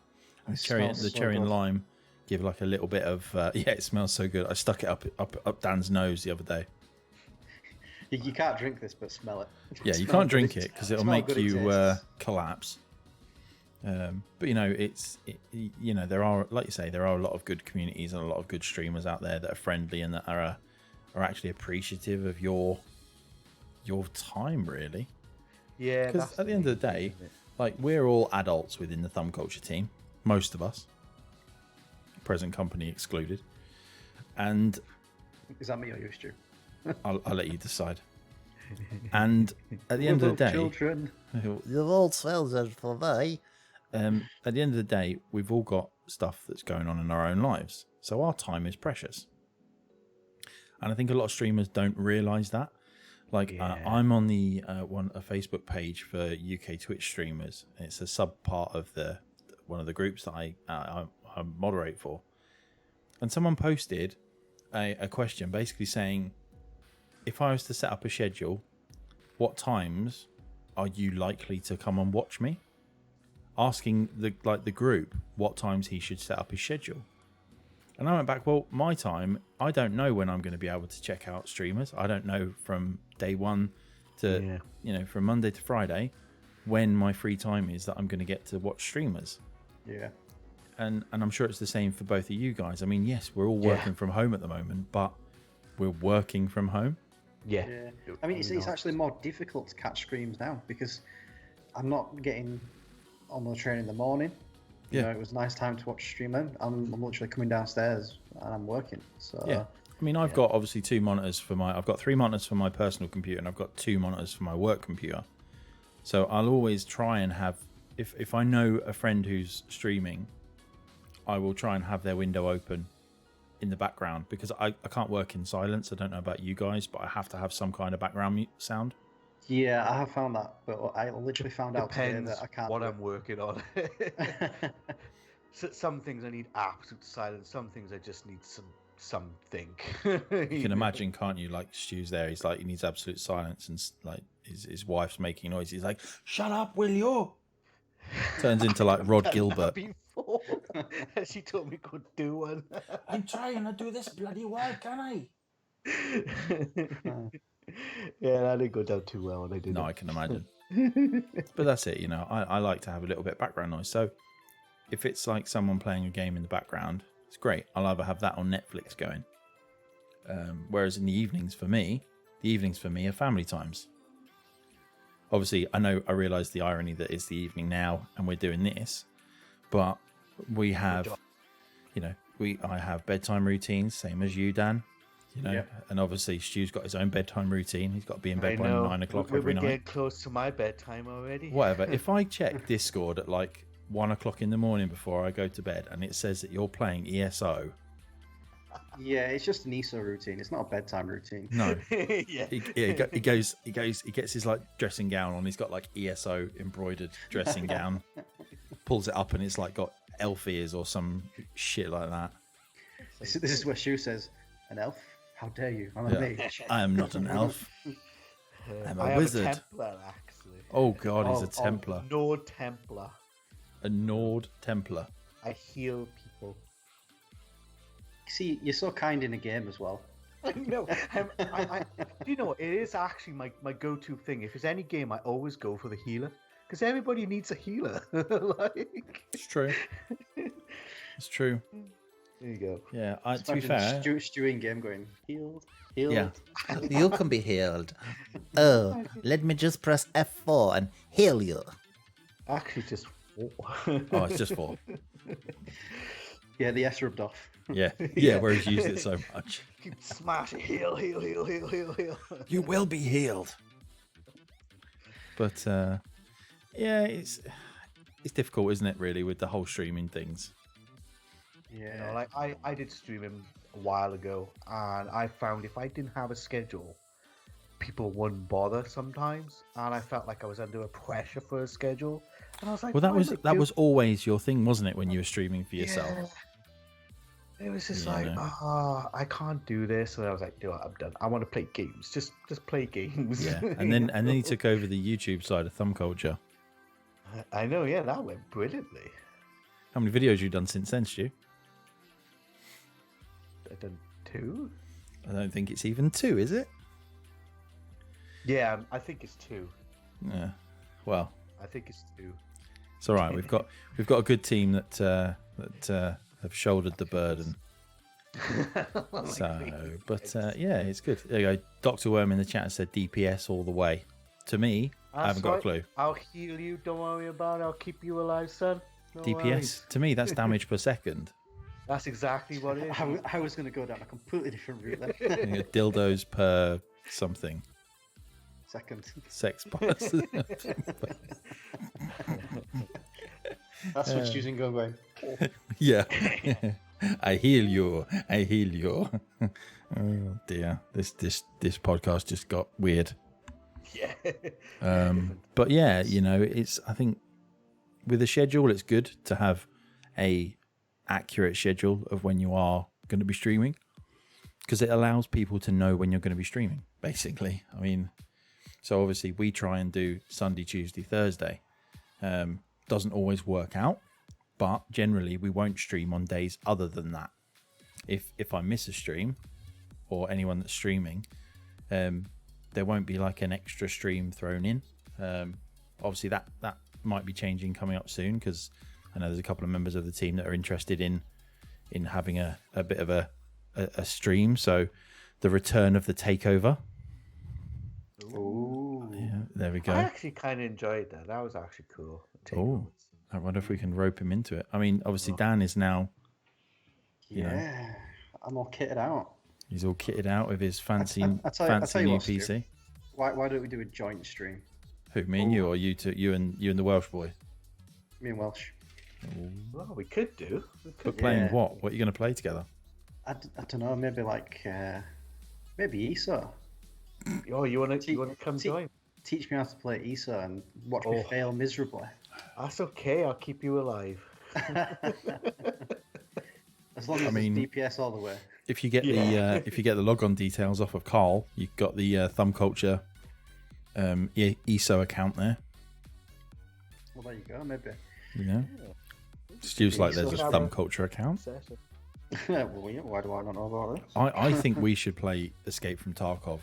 And Cherry and Lime give like a little bit of, it smells so good. I stuck it up Dan's nose the other day. You can't drink this, but smell it. Yeah, you can't drink it because it'll make you collapse. But there are, like you say, there are a lot of good communities and a lot of good streamers out there that are friendly and that are actually appreciative of your time, really. Yeah, because at the end of the day, like, we're all adults within the Thumb Culture team, most of us, present company excluded. And is that me or you, Stu? I'll let you decide. And at the end of the day, children, you've all children for me. At the end of the day, we've all got stuff that's going on in our own lives, so our time is precious. And I think a lot of streamers don't realise that. Like, I'm on a Facebook page for UK Twitch streamers. It's a sub part of one of the groups that I moderate for. And someone posted a question basically saying, if I was to set up a schedule, what times are you likely to come and watch me? Asking the group what times he should set up his schedule. And I went back, well, my time, I don't know when I'm going to be able to check out streamers. I don't know from day one to, from Monday to Friday, when my free time is that I'm going to get to watch streamers. Yeah. And I'm sure it's the same for both of you guys. I mean, yes, we're all working from home at the moment, but we're working from home. Yeah. I mean, it's actually more difficult to catch streams now because I'm not getting on the train in the morning. It was a nice time to watch stream then. I'm literally coming downstairs and I'm working. So yeah. I mean, I've got obviously 2 monitors I've got 3 monitors for my personal computer and I've got 2 monitors for my work computer. So I'll always try and have, if I know a friend who's streaming, I will try and have their window open in the background because I can't work in silence. I don't know about you guys, but I have to have some kind of background sound. Yeah, I have found that, but I literally found out today that I can't. What I'm working on. So some things I need absolute silence. Some things I just need something. You can imagine, can't you? Like Stu's there. He's like, he needs absolute silence, and like his wife's making noise. He's like, "Shut up, will you?" Turns into like Rod Gilbert. Before. She told me could do one. I'm trying to do this bloody work, can I? Yeah, that didn't go down too well when I did. No, I can imagine. But that's it, I like to have a little bit of background noise. So if it's like someone playing a game in the background, it's great. I'll either have that on Netflix going. Whereas in the evenings for me are family times. Obviously, I realise the irony that it's the evening now and we're doing this. but we have, I have bedtime routines, same as you, Dan. And obviously Stu's got his own bedtime routine. He's got to be in bed by 9 o'clock every night. We're getting close to my bedtime already. Whatever. If I check Discord at like 1 o'clock in the morning before I go to bed, and it says that you're playing ESO. Yeah, it's just an ESO routine. It's not a bedtime routine. No. Yeah. He gets his like dressing gown on. He's got like ESO embroidered dressing gown. Pulls it up and it's like got elf ears or some shit like that. This is where Shu says, "An elf? How dare you? I'm a mage." I am not an elf. I'm a wizard. A Templar, actually. Oh god, he's a Templar. Nord Templar. A Nord Templar. I heal people. See, you're so kind in a game as well. I know. Do you know what? It is actually my go-to thing. If there's any game, I always go for the healer. Because everybody needs a healer. It's true. It's true. There you go. Yeah, to be fair... Stu in game going, healed. Yeah. You can be healed. Oh, let me just press F4 and heal you. Actually, just 4. Oh, it's just 4. Yeah, the S rubbed off. Yeah, where he's used it so much. Keep smashing, heal. You will be healed. But, yeah, it's difficult, isn't it, really, with the whole streaming things. Yeah. Like I did streaming a while ago, and I found if I didn't have a schedule, people wouldn't bother sometimes, and I felt like I was under a pressure for a schedule. And I was like, well, that was always your thing, wasn't it, when you were streaming for yourself? Yeah. It was just I can't do this, and I was like, "Do I'm done. I want to play games. Just play games." Yeah, and then you took over the YouTube side of Thumb Culture. I know. Yeah, that went brilliantly. How many videos have you done since then, Stu? I've done 2. I don't think it's even 2, is it? Yeah, I think it's 2. Yeah. Well, I think it's 2. it's all right. We've got a good team that have shouldered the burden. Yeah, it's good. There you go. Dr. Worm in the chat said DPS all the way. To me, I haven't got a clue. I'll heal you. Don't worry about it. I'll keep you alive, son. No DPS worries. to me, that's damage per second. That's exactly what it is. I was going to go down a completely different route there. Dildos per something. Second. Sex parts. That's what Stu's going. Yeah. I heal you. Oh dear. This podcast just got weird. Yeah. But yeah, I think with a schedule, it's good to have a accurate schedule of when you are going to be streaming, because it allows people to know when you're going to be streaming, basically. I mean, so obviously we try and do Sunday, Tuesday, Thursday. Doesn't always work out, but generally we won't stream on days other than that. If I miss a stream, or anyone that's streaming, there won't be like an extra stream thrown in. Obviously that might be changing coming up soon, because I know there's a couple of members of the team that are interested in having a bit of a stream. So the return of the takeover. Ooh. Yeah, there we go. I actually kind of enjoyed that. That was actually cool. Oh, I wonder if we can rope him into it. I mean, obviously Dan is now. I'm all kitted out. He's all kitted out with his fancy new PC. Stu, why don't we do a joint stream? Who, me and you, or you and the Welsh boy? Me and Welsh. Well, we could do. But playing what? What are you going to play together? I don't know. Maybe maybe ESO. Oh, you want to come join? Teach me how to play ESO and watch me fail miserably. That's okay. I'll keep you alive. As long as it's DPS all the way. If you get the logon details off of Carl, you've got the Thumb Culture ESO account there. Well, there you go. Maybe. Yeah. Stu's like, there's a Thumb Culture account. Well, why do I not know about this? I think we should play Escape from Tarkov.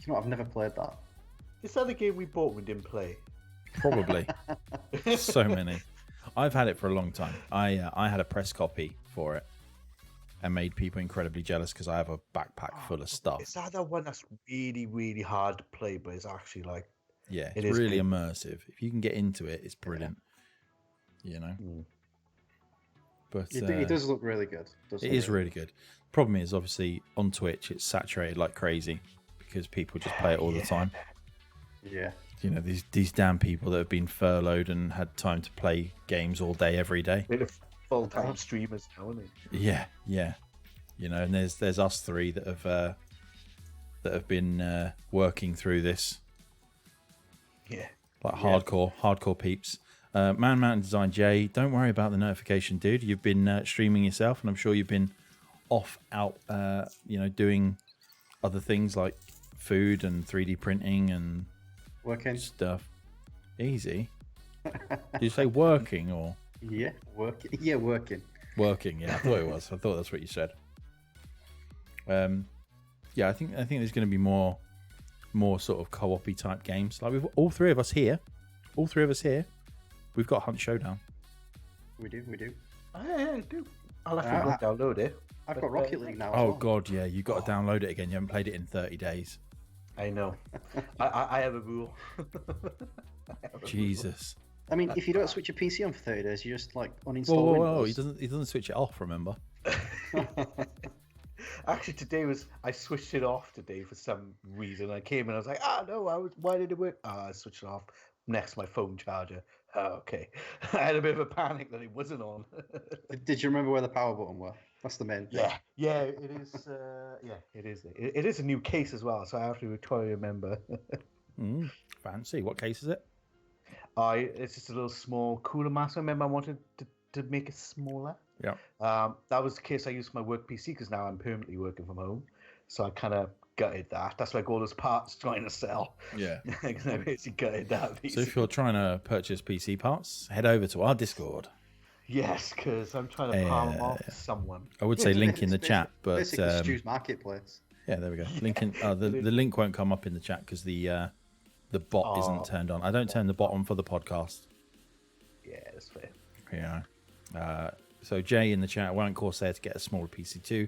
You know what? I've never played that. Is that the game we bought we didn't play? Probably. So many. I've had it for a long time. I had a press copy for it and made people incredibly jealous because I have a backpack full of stuff. Is that the one that's really, really hard to play, but it's actually like... Yeah, it's really immersive. If you can get into it, it's brilliant. you know. But it does look really good. It is really good. Problem is, obviously, on Twitch, it's saturated like crazy because people just play it all the time. Yeah. You know, these damn people that have been furloughed and had time to play games all day, every day. They're full-time streamers now, aren't they? Yeah. You know, and there's us three that have been working through this. Yeah. Like hardcore peeps. Man Mountain Design J, don't worry about the notification, dude. You've been streaming yourself, and I'm sure you've been out, doing other things like food and 3D printing and working stuff. Easy. Did you say working or? Yeah, working. Yeah, working. Working. Yeah, I thought it was. I thought that's what you said. Yeah, I think there's going to be more sort of co-op-y type games. Like all three of us here. We've got Hunt Showdown. We do. I do. I'll have to download it. I've got Rocket League now. Oh, well. God, yeah. You've got to download it again. You haven't played it in 30 days. I know. I have a rule. Jesus. I mean, if you don't switch your PC on for 30 days, you just like uninstall Windows. He doesn't switch it off, remember? Actually, I switched it off today for some reason. I came and I was like, why did it work? I switched it off next to my phone charger. Okay. I had a bit of a panic that it wasn't on. Did you remember where the power button were? That's the main thing. Yeah, it is. It is. It is a new case as well, so I have to try to remember. Fancy. What case is it? It's just a little small cooler mask. I remember I wanted to make it smaller. Yeah. That was the case I used for my work PC because now I'm permanently working from home. So I kind of gutted that. That's like all those parts trying to sell. Yeah. I basically gutted that. Basically. So if you're trying to purchase PC parts, head over to our Discord. Yes, because I'm trying to palm them off to someone. I would say link in the chat, but basically Stu's Marketplace. Yeah, there we go. Link in. The link won't come up in the chat because the bot isn't turned on. I don't turn the bot on for the podcast. Yeah, that's fair. Yeah. So Jay in the chat, why don't Corsair to get a smaller PC too?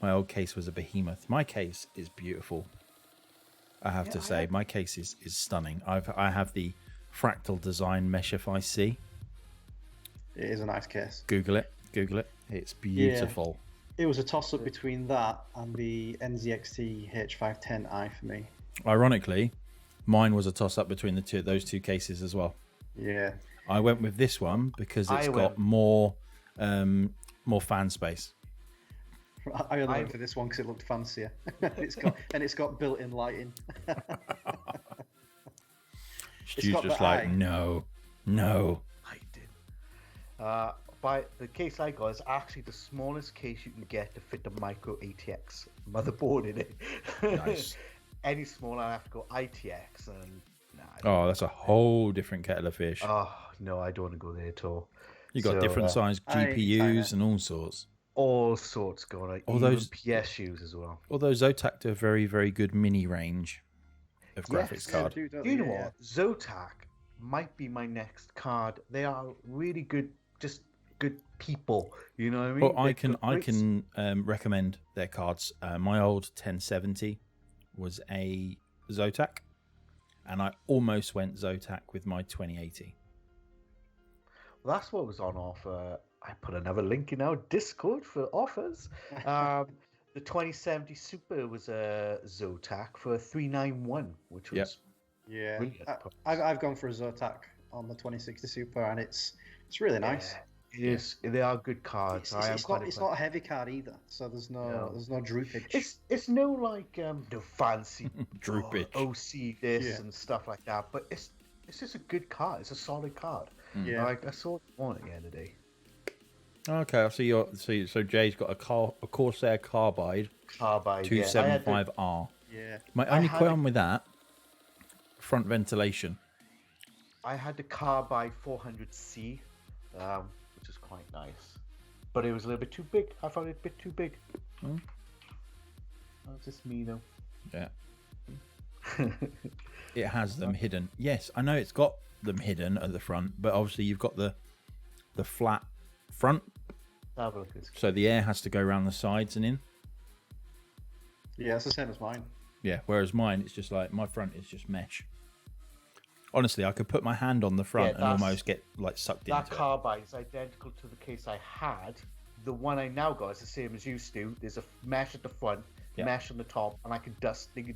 My old case was a behemoth. My case is beautiful. I have to say, my case is stunning. I have the Fractal Design Meshify C. It is a nice case. Google it. It's beautiful. Yeah. It was a toss-up between that and the NZXT H510i for me. Ironically, mine was a toss-up between those two cases as well. Yeah. I went with this one because it's got more fan space. I only went for this one because it looked fancier. it's got built-in lighting. Stu's just like, no. I did. By the case I got is actually the smallest case you can get to fit the micro ATX motherboard in it. Nice. Any smaller, I have to go ITX and. That's a whole different kettle of fish. Oh no, I don't want to go there at all. You got different size GPUs and all sorts. All sorts going on. All those PSUs as well. Although Zotac do a very, very good mini range of graphics card. You know what? Zotac might be my next card. They are really good, just good people. You know what I mean? Well, I can recommend their cards. My old 1070 was a Zotac, and I almost went Zotac with my 2080. Well, that's what was on offer. I put another link in our Discord for offers. The 2070 Super was a Zotac for 391, which was I've gone for a Zotac on the 2060 Super, and it's really nice. It is. They are good cards. It's not a heavy card either, so there's no droopage. It's no like no fancy droopage, OC this and stuff like that. But it's just a good card. It's a solid card. Yeah, like I saw it one at the end of the day. Okay, I see. So Jay's got a Corsair Carbide 275R. Yeah. My only qualm with that, front ventilation. I had the Carbide 400C, which is quite nice, but it was a little bit too big. I found it a bit too big. That's just me though. Yeah. It has them hidden. Yes, I know it's got them hidden at the front, but obviously you've got the flat front, so the air has to go around the sides and in. Yeah, it's the same as mine. Yeah, whereas mine, it's just like my front is just mesh. Honestly, I could put my hand on the front and almost get like sucked into it. That carbide is identical to the case I had. The one I now got is the same as used to. There's a mesh at the front, mesh on the top, and I can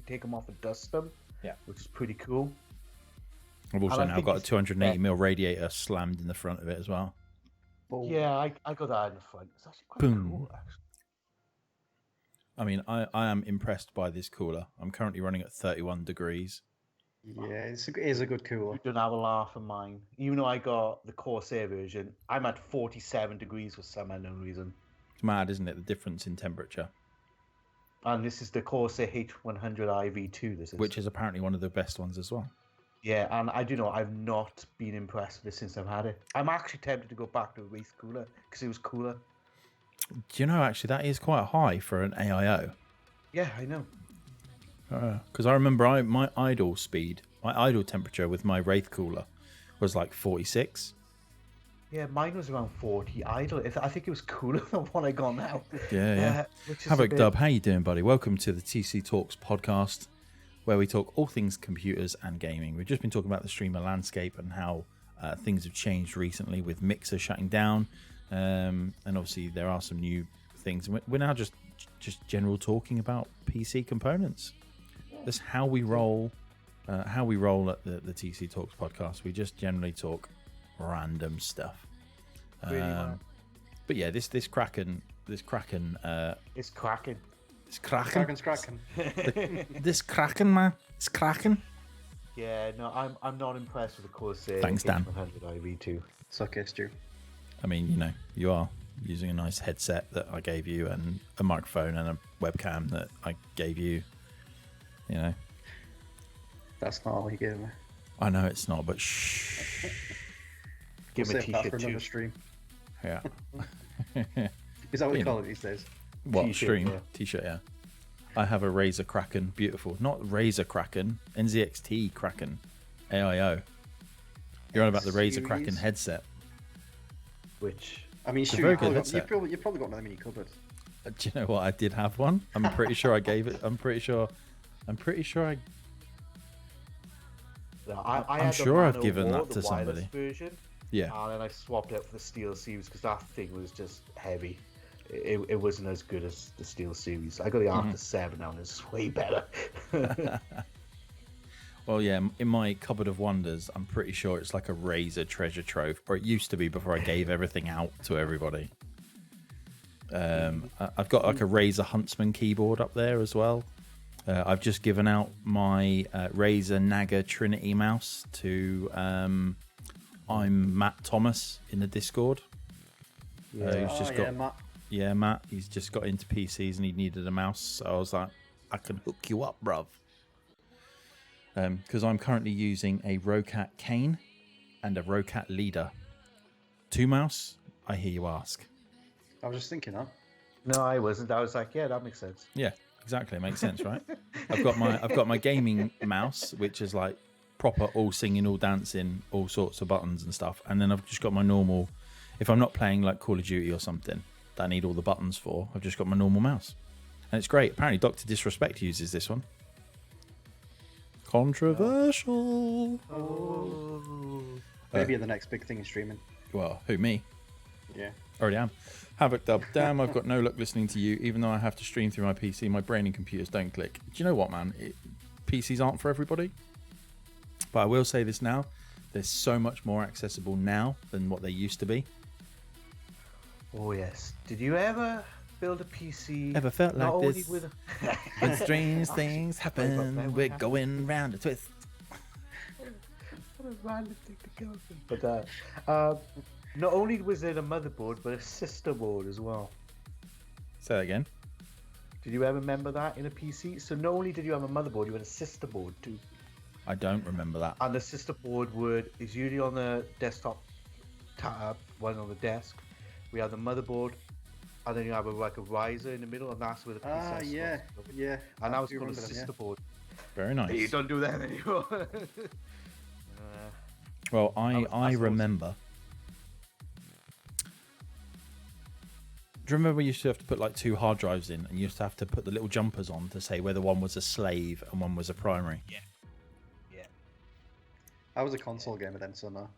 take them off and dust them. Yeah, which is pretty cool. I've also now got a 280mm radiator slammed in the front of it as well. Yeah, I got that in the front. It's actually quite cool, actually. I mean, I am impressed by this cooler. I'm currently running at 31 degrees. Yeah, it is a good cooler. You don't have a laugh in mine. Even though I got the Corsair version, I'm at 47 degrees for some unknown reason. It's mad, isn't it? The difference in temperature. And this is the Corsair H100 IV2. Which is apparently one of the best ones as well. Yeah, and I do know I've not been impressed with it since I've had it. I'm actually tempted to go back to a Wraith cooler because it was cooler. Do you know, actually, that is quite high for an AIO. Yeah, I know. Because I remember my idle temperature with my Wraith cooler was like 46. Yeah, mine was around 40 idle. I think it was cooler than what I got now. Yeah. Havoc Dub, how you doing, buddy? Welcome to the TC Talks podcast, where we talk all things computers and gaming. We've just been talking about the streamer landscape and how things have changed recently with Mixer shutting down. And obviously there are some new things. We're now just general talking about PC components. That's how we roll. How we roll at the TC Talks podcast. We just generally talk random stuff. But yeah, this Kraken. It's cracking. It's cracking. Kraken's cracking. This Kraken, man. It's cracking. Yeah, no, I'm not impressed with the Corsair. Thanks, Dan. H100 IV2. Suck it, Stu. I mean, you are using a nice headset that I gave you and a microphone and a webcam that I gave you. That's not all he gave me. I know it's not, but shh. Give me a t-shirt for another too. stream. Yeah. Is that what you call it these days? What, T-shirt, stream? yeah. T-shirt, yeah. I have a Razer Kraken, beautiful. Not Razer Kraken, NZXT Kraken, AIO. You're on about the Razer Kraken headset. Which? I mean, Stu, you've probably got them in your cupboard. Do you know what? I did have one. I'm pretty sure I gave it. I'm pretty sure I. I'm sure I've given that to somebody. Version, yeah. And then I swapped it for the Steel Series because that thing was just heavy. It wasn't as good as the Steel Series. I got the After 7 now, and it's way better. Well, yeah, in my cupboard of wonders, I'm pretty sure it's like a Razer treasure trove, or it used to be before I gave everything out to everybody. I've got like a Razer Huntsman keyboard up there as well. I've just given out my Razer Naga Trinity mouse to I'm Matt Thomas in the Discord. Matt. Yeah, Matt. He's just got into PCs and he needed a mouse. So I was like, I can hook you up, bruv. Because I'm currently using a Rocat Cane and a Rocat Leader. 2 mouse, I hear you ask. I was just thinking that. No, I wasn't. I was like, yeah, that makes sense. Yeah, exactly. It makes sense, right? I've got my gaming mouse, which is like proper all singing, all dancing, all sorts of buttons and stuff. And then I've just got my normal, if I'm not playing like Call of Duty or something that I need all the buttons for, I've just got my normal mouse. And it's great. Apparently Dr. Disrespect uses this one. Controversial. Oh. Maybe the next big thing is streaming. Well, who, me? Yeah. Already am. Havoc Dub. Damn, I've got no luck listening to you. Even though I have to stream through my PC, my brain and computers don't click. Do you know what, man? PCs aren't for everybody. But I will say this now. They're so much more accessible now than what they used to be. Oh, yes. Did you ever build a PC? Ever felt like this? With when strange things happen, we're going round a twist. What a random thing to go for. But not only was it a motherboard, but a sister board as well. Say that again. Did you ever remember that in a PC? So not only did you have a motherboard, you had a sister board too. I don't remember that. And the sister board is usually on the desktop tab, one on the desk. We have the motherboard, and then you have a riser in the middle, and that's where the PC is. Yeah. And that was called a sister board. Very nice. You don't do that anymore. Well, I remember. Do you remember we used to have to put like 2 hard drives in, and you used to have to put the little jumpers on to say whether one was a slave and one was a primary? Yeah. I was a console gamer then, so no.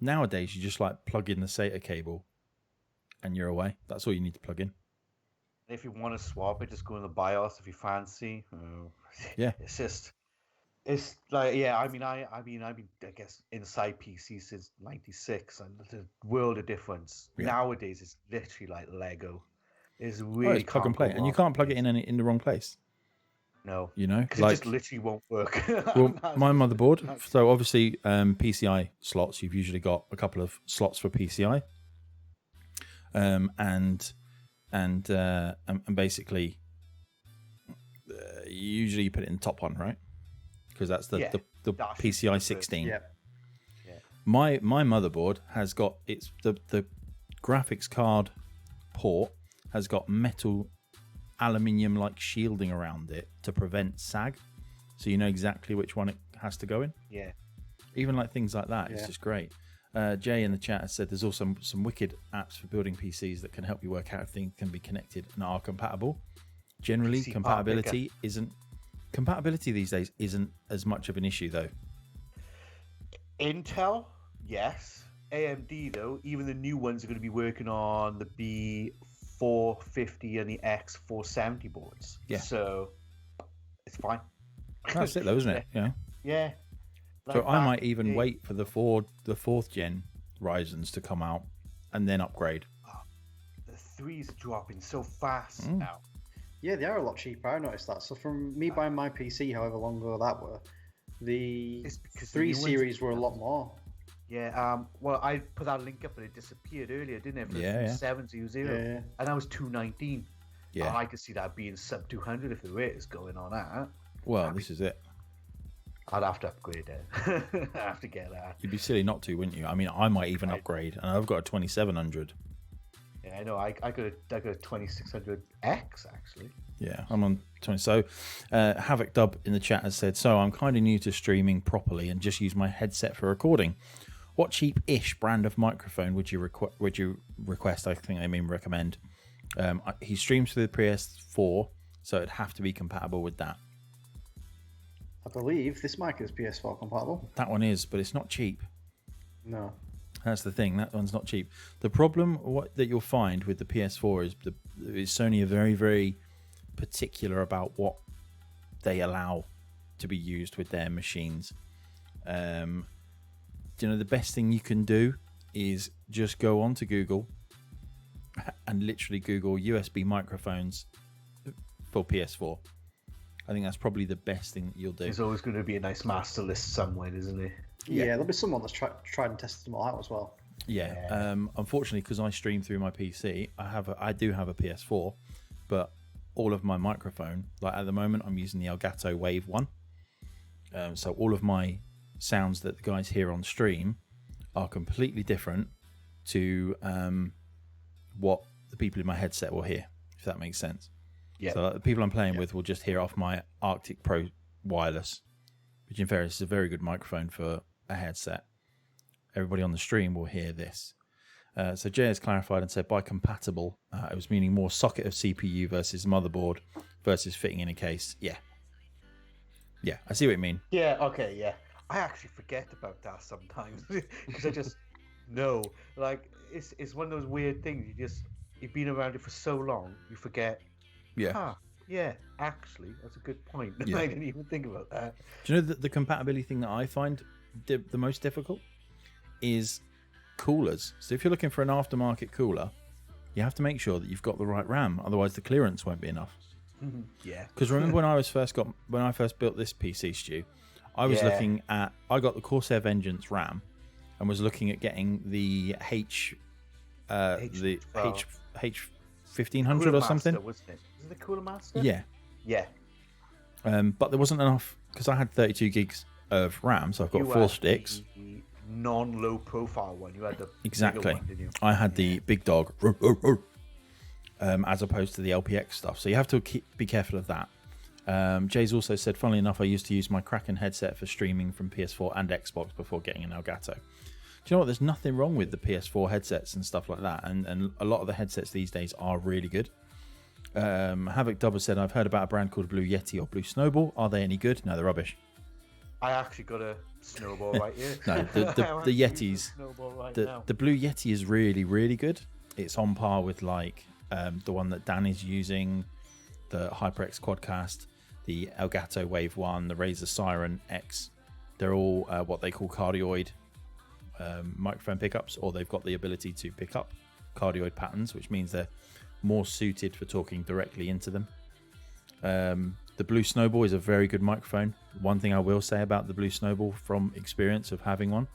Nowadays, you just like plug in the SATA cable and you're away. That's all you need to plug in. If you want to swap it, just go in the BIOS if you fancy. Yeah. It's like, yeah, I've been, I guess, inside PC since '96, and there's a world of difference. Yeah. Nowadays, it's literally like Lego. It's really it's plug and play, and you can't plug it in the wrong place. No, you know, because it just literally won't work. Well, my motherboard. So obviously, PCI slots. You've usually got a couple of slots for PCI, and basically, usually you put it in the top one, right? Because that's the PCI 16. Yeah. My motherboard has got the graphics card port has got metal aluminium like shielding around it to prevent sag, so you know exactly which one it has to go in. Yeah. Even like things like that, it's just great. Jay in the chat has said there's also some wicked apps for building PCs that can help you work out if things can be connected and are compatible. Generally, compatibility these days isn't as much of an issue though. Intel, yes. AMD though, even the new ones are going to be working on the B450 and the X470 boards. Yeah. So it's fine. That's it though, isn't it? Yeah. Yeah. So I might even wait for the fourth gen Ryzens to come out and then upgrade. The threes are dropping so fast now. Yeah, they are a lot cheaper. I noticed that. So from me buying my PC, however long ago that were, the 3 series were a lot more. Yeah. Well, I put that link up and it disappeared earlier, didn't it? For 700. Yeah. And that was 219. Yeah. And I could see that being sub 200 if the rate is going on at. Well, this is it. I'd have to upgrade it. I have to get that. You'd be silly not to, wouldn't you? I mean, I might even upgrade, and I've got a 2700. Yeah, I know. I got a 2600X actually. Yeah, I'm on 20. So, Havoc Dub in the chat has said, so I'm kind of new to streaming properly and just use my headset for recording. What cheap-ish brand of microphone would you request? I think they mean recommend. He streams through the PS4, so it'd have to be compatible with that. I believe this mic is PS4 compatible. That one is, but it's not cheap. No. That's the thing. That one's not cheap. The problem that you'll find with the PS4 is Sony are very, very particular about what they allow to be used with their machines. The best thing you can do is just go on to Google and literally Google USB microphones for PS4. I think that's probably the best thing that you'll do. There's always going to be a nice master list somewhere, isn't there? Yeah, there'll be someone that's tried and tested them all out as well. Yeah. Unfortunately, because I stream through my PC, I do have a PS4, but all of my microphone, like at the moment, I'm using the Elgato Wave 1. So all of my sounds that the guys hear on stream are completely different to what the people in my headset will hear, if that makes sense. Yeah. So the people I'm playing with will just hear off my Arctic Pro wireless, which in fairness is a very good microphone for a headset. Everybody on the stream will hear this. So Jay has clarified and said by compatible, it was meaning more socket of CPU versus motherboard versus fitting in a case. Yeah, I see what you mean. Yeah, okay, yeah. I actually forget about that sometimes because I just know. Like, it's one of those weird things. You've been around it for so long, you forget. Yeah. Yeah, actually, that's a good point. Yeah. I didn't even think about that. Do you know the compatibility thing that I find the most difficult is coolers. So if you're looking for an aftermarket cooler, you have to make sure that you've got the right RAM, otherwise the clearance won't be enough. Yeah. Because remember when I first built this PC, Stu, I was looking at, I got the Corsair Vengeance RAM and was looking at getting the H1500 or something. Wasn't it? Is it the Cooler Master? Yeah. Yeah. But there wasn't enough because I had 32 gigs of RAM, so I've got 4 sticks. The non-low profile one. You had the exactly. One, didn't you? I had the big dog, as opposed to the LPX stuff. So you have to be careful of that. Jay's also said, funnily enough, I used to use my Kraken headset for streaming from PS4 and Xbox before getting an Elgato. Do you know what? There's nothing wrong with the PS4 headsets and stuff like that, and a lot of the headsets these days are really good. Havoc Dubber said, I've heard about a brand called Blue Yeti or Blue Snowball. Are they any good? No, they're rubbish. I actually got a snowball right here. No, the Yetis. The Blue Yeti is really, really good. It's on par with like the one that Dan is using, the HyperX Quadcast, the Elgato Wave 1, the Razer Siren X. They're all what they call cardioid microphone pickups, or they've got the ability to pick up cardioid patterns, which means they're more suited for talking directly into them. The Blue Snowball is a very good microphone. One thing I will say about the Blue Snowball from experience of having one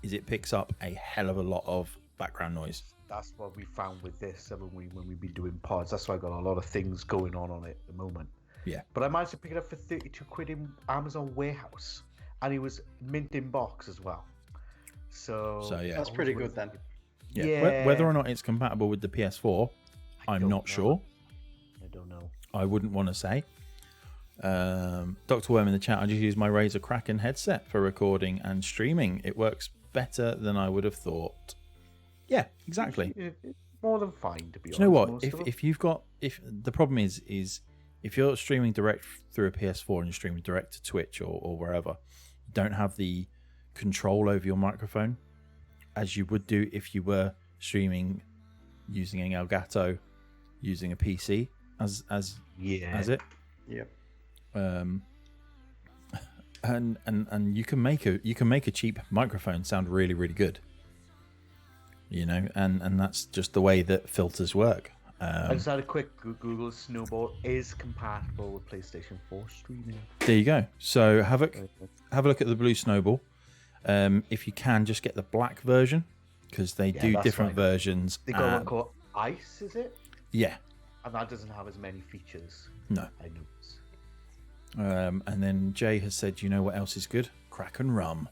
is it picks up a hell of a lot of background noise. That's what we found with this when we've been doing pods. That's why I got a lot of things going on it at the moment. Yeah. But I managed to pick it up for 32 quid in Amazon Warehouse. And it was mint in box as well. So yeah. That's pretty good then. Yeah. Whether or not it's compatible with the PS4, I'm not sure. I don't know. I wouldn't want to say. Dr. Worm in the chat, I just use my Razer Kraken headset for recording and streaming. It works better than I would have thought. Yeah, exactly. It's more than fine, to be honest. Do you know what? If the problem is if you're streaming direct through a PS4 and you're streaming direct to Twitch or wherever, you don't have the control over your microphone as you would do if you were streaming using an Elgato, using a PC as it. Yep. And you can make a cheap microphone sound really, really good. You know, and that's just the way that filters work. I just had a quick Google. Snowball is compatible with PlayStation 4 streaming. There you go. So have a look at the Blue Snowball. If you can, just get the black version because they do different versions. They got one called Ice, is it? Yeah. And that doesn't have as many features. No. I noticed. And then Jay has said, you know what else is good? Kraken rum.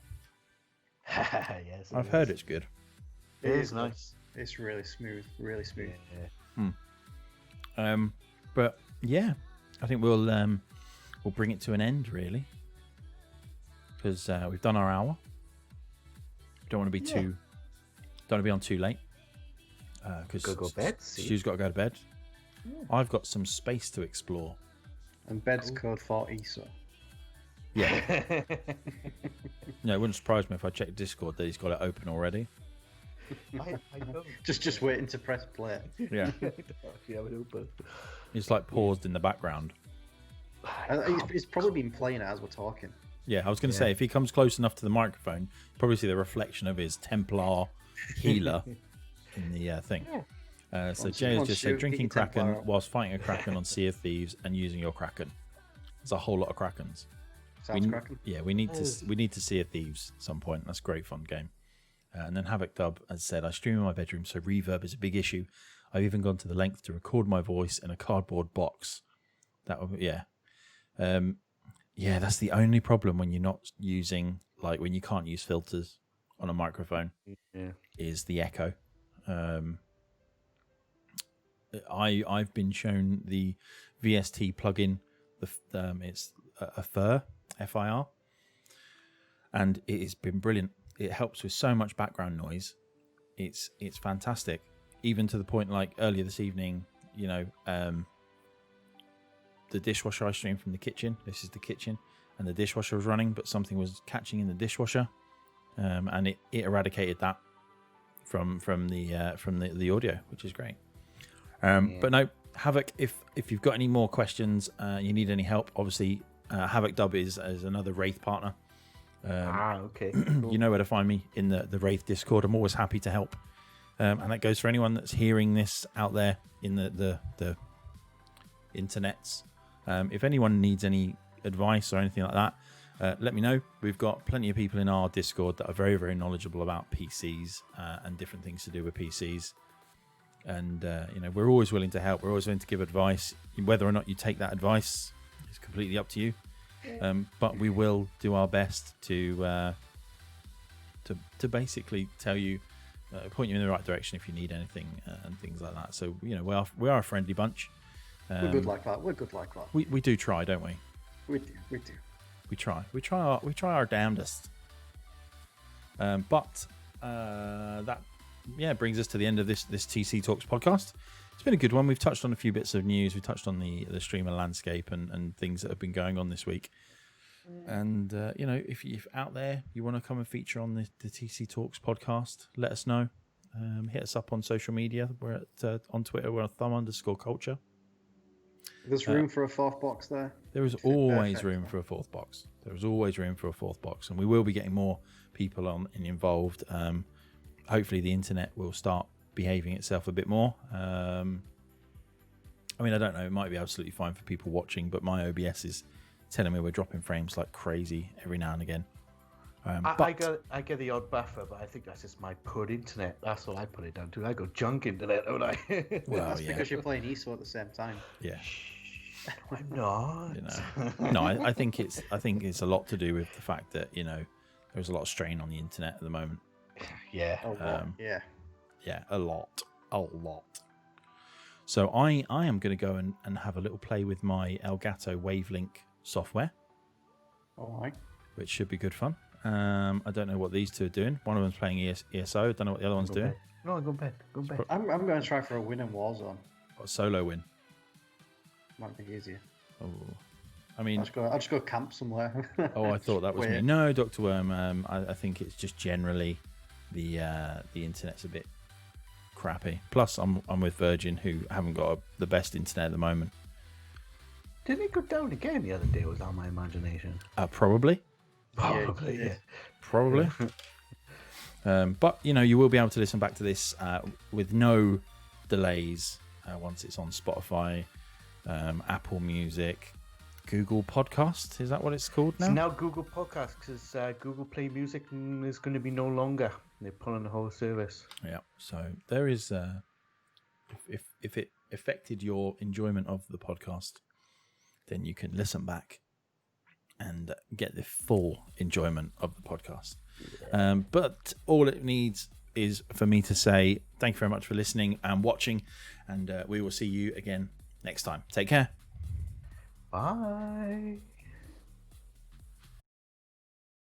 Yes, I've heard it's good. It is nice. It's really smooth. Really smooth. Yeah. But yeah, I think we'll bring it to an end really, because we've done our hour. Don't want to be on too late. Because go to bed. Stu's got to go to bed. Yeah. I've got some space to explore. And bed's code for ESO. Yeah. No, it wouldn't surprise me if I checked Discord that he's got it open already. I know. Just waiting to press play. Yeah. It's like paused in the background. He's probably been playing it as we're talking. Yeah, I was going to say, if he comes close enough to the microphone, probably see the reflection of his Templar healer in the thing. Yeah. So Jay has just said, drinking Kraken whilst fighting a Kraken on Sea of Thieves and using your Kraken. There's a whole lot of Krakens. Sounds Kraken. Yeah, we need to Sea of Thieves at some point. That's a great fun game. And then Havoc Dub has said, I stream in my bedroom, so reverb is a big issue. I've even gone to the length to record my voice in a cardboard box. That would be, yeah, that's the only problem when you're not using, like when you can't use filters on a microphone, is the echo. I've been shown the VST plugin. It's a FIR, F-I-R, and it has been brilliant. It helps with so much background noise. It's fantastic, even to the point like earlier this evening, you know, the dishwasher I streamed from the kitchen. This is the kitchen, and the dishwasher was running, but something was catching in the dishwasher, and it eradicated that from the audio, which is great. But no, Havoc, if you've got any more questions, you need any help, obviously Havoc Dub is another Wraith partner. Okay. Cool. You know where to find me in the Wraith Discord. I'm always happy to help, and that goes for anyone that's hearing this out there in the internets. If anyone needs any advice or anything like that, let me know. We've got plenty of people in our Discord that are very, very knowledgeable about PCs and different things to do with PCs. And you know, we're always willing to help. We're always willing to give advice. Whether or not you take that advice is completely up to you. But we will do our best to basically tell you, point you in the right direction if you need anything and things like that. So you know, we are a friendly bunch. We're good like that. We do try, don't we? We do. We try our damnedest. But that brings us to the end of this TC Talks podcast. It's been a good one. We've touched on a few bits of news. We touched on the streamer landscape and things that have been going on this week. And if you're out there, you want to come and feature on the TC Talks podcast, let us know. Hit us up on social media. We're at on Twitter. We're on thumb_culture. There's room for a fourth box there. There is always room for a fourth box. There is always room for a fourth box, and we will be getting more people on and involved. Hopefully, the internet will start behaving itself a bit more. I don't know. It might be absolutely fine for people watching, but my OBS is telling me we're dropping frames like crazy every now and again. I get the odd buffer, but I think that's just my poor internet. That's what I put it down to. I go junk internet, don't I? Well, that's because you're playing ESO at the same time. Yeah. I'm not. No, I think it's a lot to do with the fact that there's a lot of strain on the internet at the moment. Yeah. Yeah, a lot. So I am going to go and have a little play with my Elgato Wavelink software. All right. Which should be good fun. I don't know what these two are doing. One of them's playing ESO. I don't know what the other one's doing. No, go bed. I'm going to try for a win in Warzone. A solo win. Might be easier. Oh, I mean, I'll just go camp somewhere. Oh, I thought that was me. No, Dr. Worm. I think it's just generally the internet's a bit crappy. Plus, I'm with Virgin, who haven't got the best internet at the moment. Didn't it go down again the other day? Was that my imagination? Probably. Yeah. Probably. But you will be able to listen back to this with no delays once it's on Spotify, Apple Music, Google Podcast. Is that what it's called now? It's now Google Podcast because Google Play Music is going to be no longer. They're pulling the whole service. Yeah. So there is, if it affected your enjoyment of the podcast, then you can listen back and get the full enjoyment of the podcast. But all it needs is for me to say thank you very much for listening and watching, and we will see you again next time. Take care. Bye.